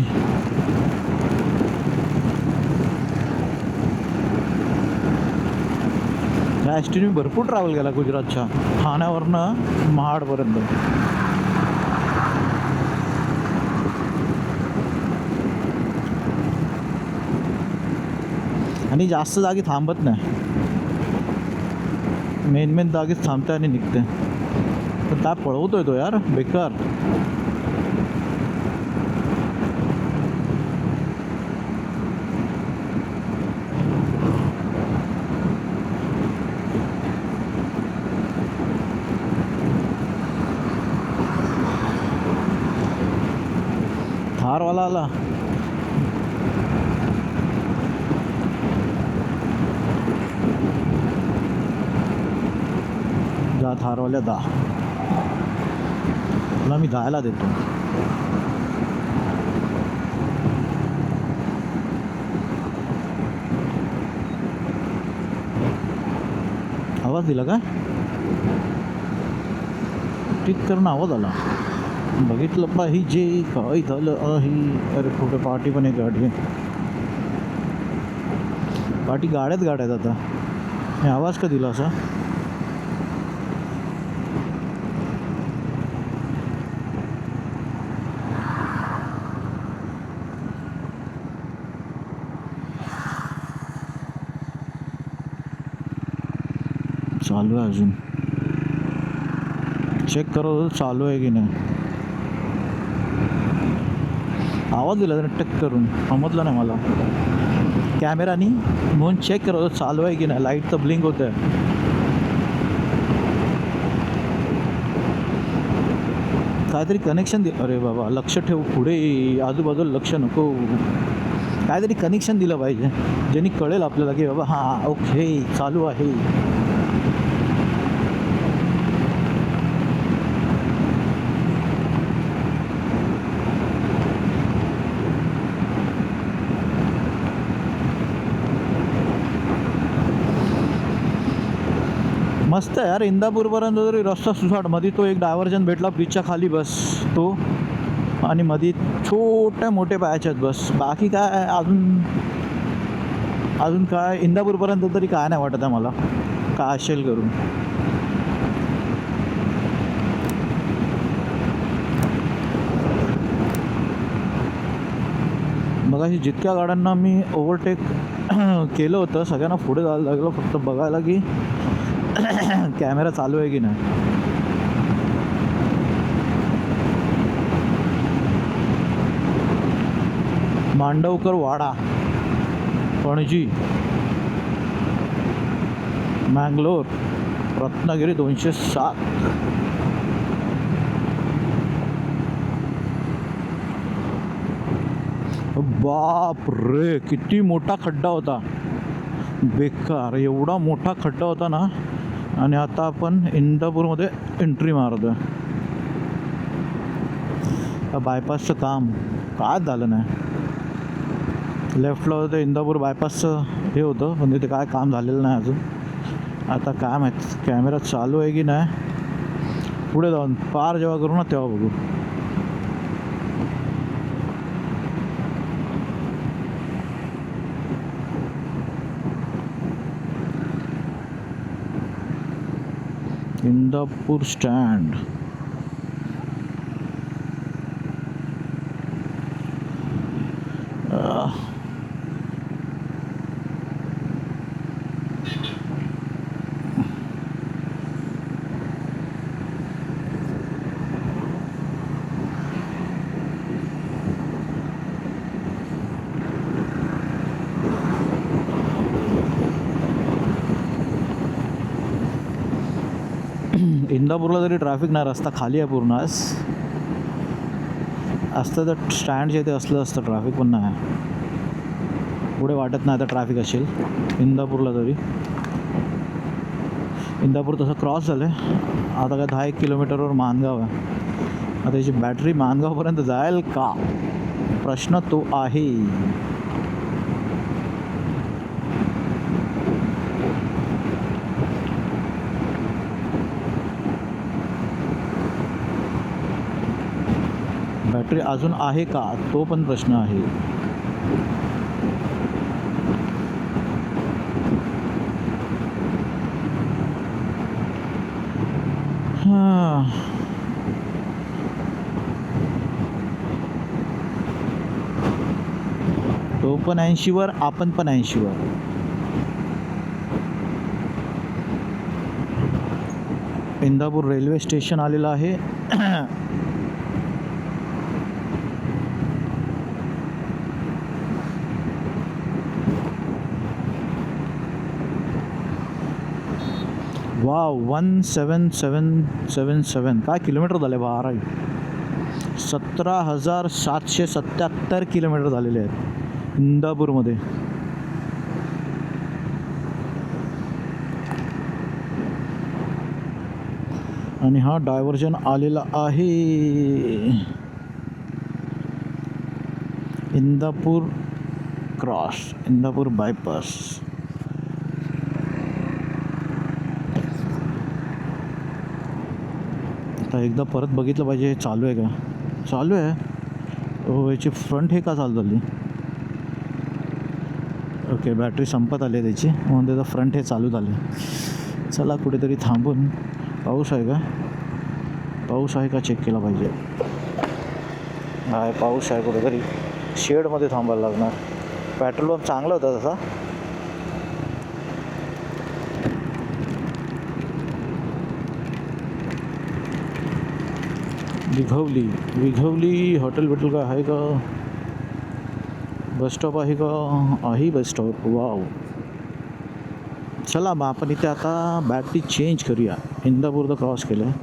या एस टीने भरपूर ट्रॅव्हल केला गुजरातच्या, ठाण्यावरनं महाडपर्यंत. आणि जास्त जागी थांबत नाही, मेन जागीच थांबते आणि निघते. तर त्या पळवतोय तो यार, बेकार. थारवाला आला. जा थारवाल्या दा, तुला मी जायला देतो. आवाज दिला का? टिक करून आवाज आला. बघितलं पाहिजे काय झालं आहे. अरे कुठे पार्टी पण एक गाडी आहे. पार्टी गाड्यात आता. हे आवाज का दिला असा? चालू आहे अजून, चेक करो चालू आहे की नाही. आवाज दिला त्याने टक करून, समजलं नाही मला. कॅमेरानी म्हणून चेक करत होतं चालू आहे की नाही. लाईट तर ब्लिंक होत आहे. काहीतरी कनेक्शन दे. अरे बाबा लक्ष ठेव, पुढे आजूबाजूला लक्ष नको. काहीतरी कनेक्शन दिलं पाहिजे ज्यांनी कळेल आपल्याला की बाबा हां ओके चालू आहे. मस्त आहे यार. इंदापूरपर्यंत जरी रस्ता सुसाट, मध्ये तो एक डायव्हर्जन भेटला ब्रिजच्या खाली बस तो, आणि मध्ये छोट्या मोठे पॅच आहेत बस. बाकी काय अजून काय इंदापूरपर्यंत तरी काय नाही वाटत आहे मला काय असेल करून. मगाशी जितक्या गाड्यांना मी ओव्हरटेक केलं होतं सगळ्यांना पुढे जायला लागलं फक्त बघायला की कॅमेरा चालू आहे की नाही. मांडवकर वाडा, पणजी, मँगलोर, रत्नागिरी 207. बाप रे किती मोठा खड्डा होता, बेकार एवढा मोठा खड्डा होता ना. आणि आता आपण इंदापूरमध्ये एंट्री मारतोय. बायपासचं काम काय झालं नाही. लेफ्टला होतं इंदापूर बायपासचं हे होतं पण तिथे काय काम झालेलं नाही अजून. आता काय माहीत कॅमेरा चालू आहे की नाही. पुढे जाऊन पार जेव्हा करू ना तेव्हा बघू. इंदापूर स्टँड. इंदापूरला जरी ट्रॅफिक नाही, रस्ता खाली आहे पूर्ण आज. असतं तर स्टँडच्या इथे असलं असतं ट्रॅफिक, पण नाही. पुढे वाटत नाही आता ट्रॅफिक असेल इंदापूरला तरी. इंदापूर तसं क्रॉस झालं आहे. आता काय 10-1 किलोमीटरवर मानगाव आहे. आता याची बॅटरी मानगावपर्यंत जाईल का प्रश्न तो आहे. बॅटरी अजून आहे का तो पण प्रश्न आहे. तो पण 80वर, आपण पण 80वर. इंदापूर रेल्वे स्टेशन आलेलं आहे. वा 17777 काय किलोमीटर झाले. 17,777 किलोमीटर झालेले आहेत इंदापूरमध्ये. आणि हा डायव्हर्जन आलेला आहे इंदापूर क्रॉस, इंदापूर बायपास. आता एकदा परत बघितलं पाहिजे हे चालू आहे का. चालू आहे. हो, याची फ्रंट हे का चालू झाली. ओके, बॅटरी संपत आली आहे त्याची म्हणून त्याचं फ्रंट हे चालू झाले. चला कुठेतरी थांबून पाऊस आहे का, पाऊस आहे का चेक केला पाहिजे. हाय, पाऊस आहे. कुठेतरी शेडमध्ये थांबायला लागणार. पेट्रोल पंप चांगला होता तसा. विघवली हॉटेल भेटेल का, आहे का, बस स्टॉप आहे का, आहे बस स्टॉप. वाव. चला मग आपण इथे आता बॅटरी चेंज करूया. इंदापूरला क्रॉस केलं आहे.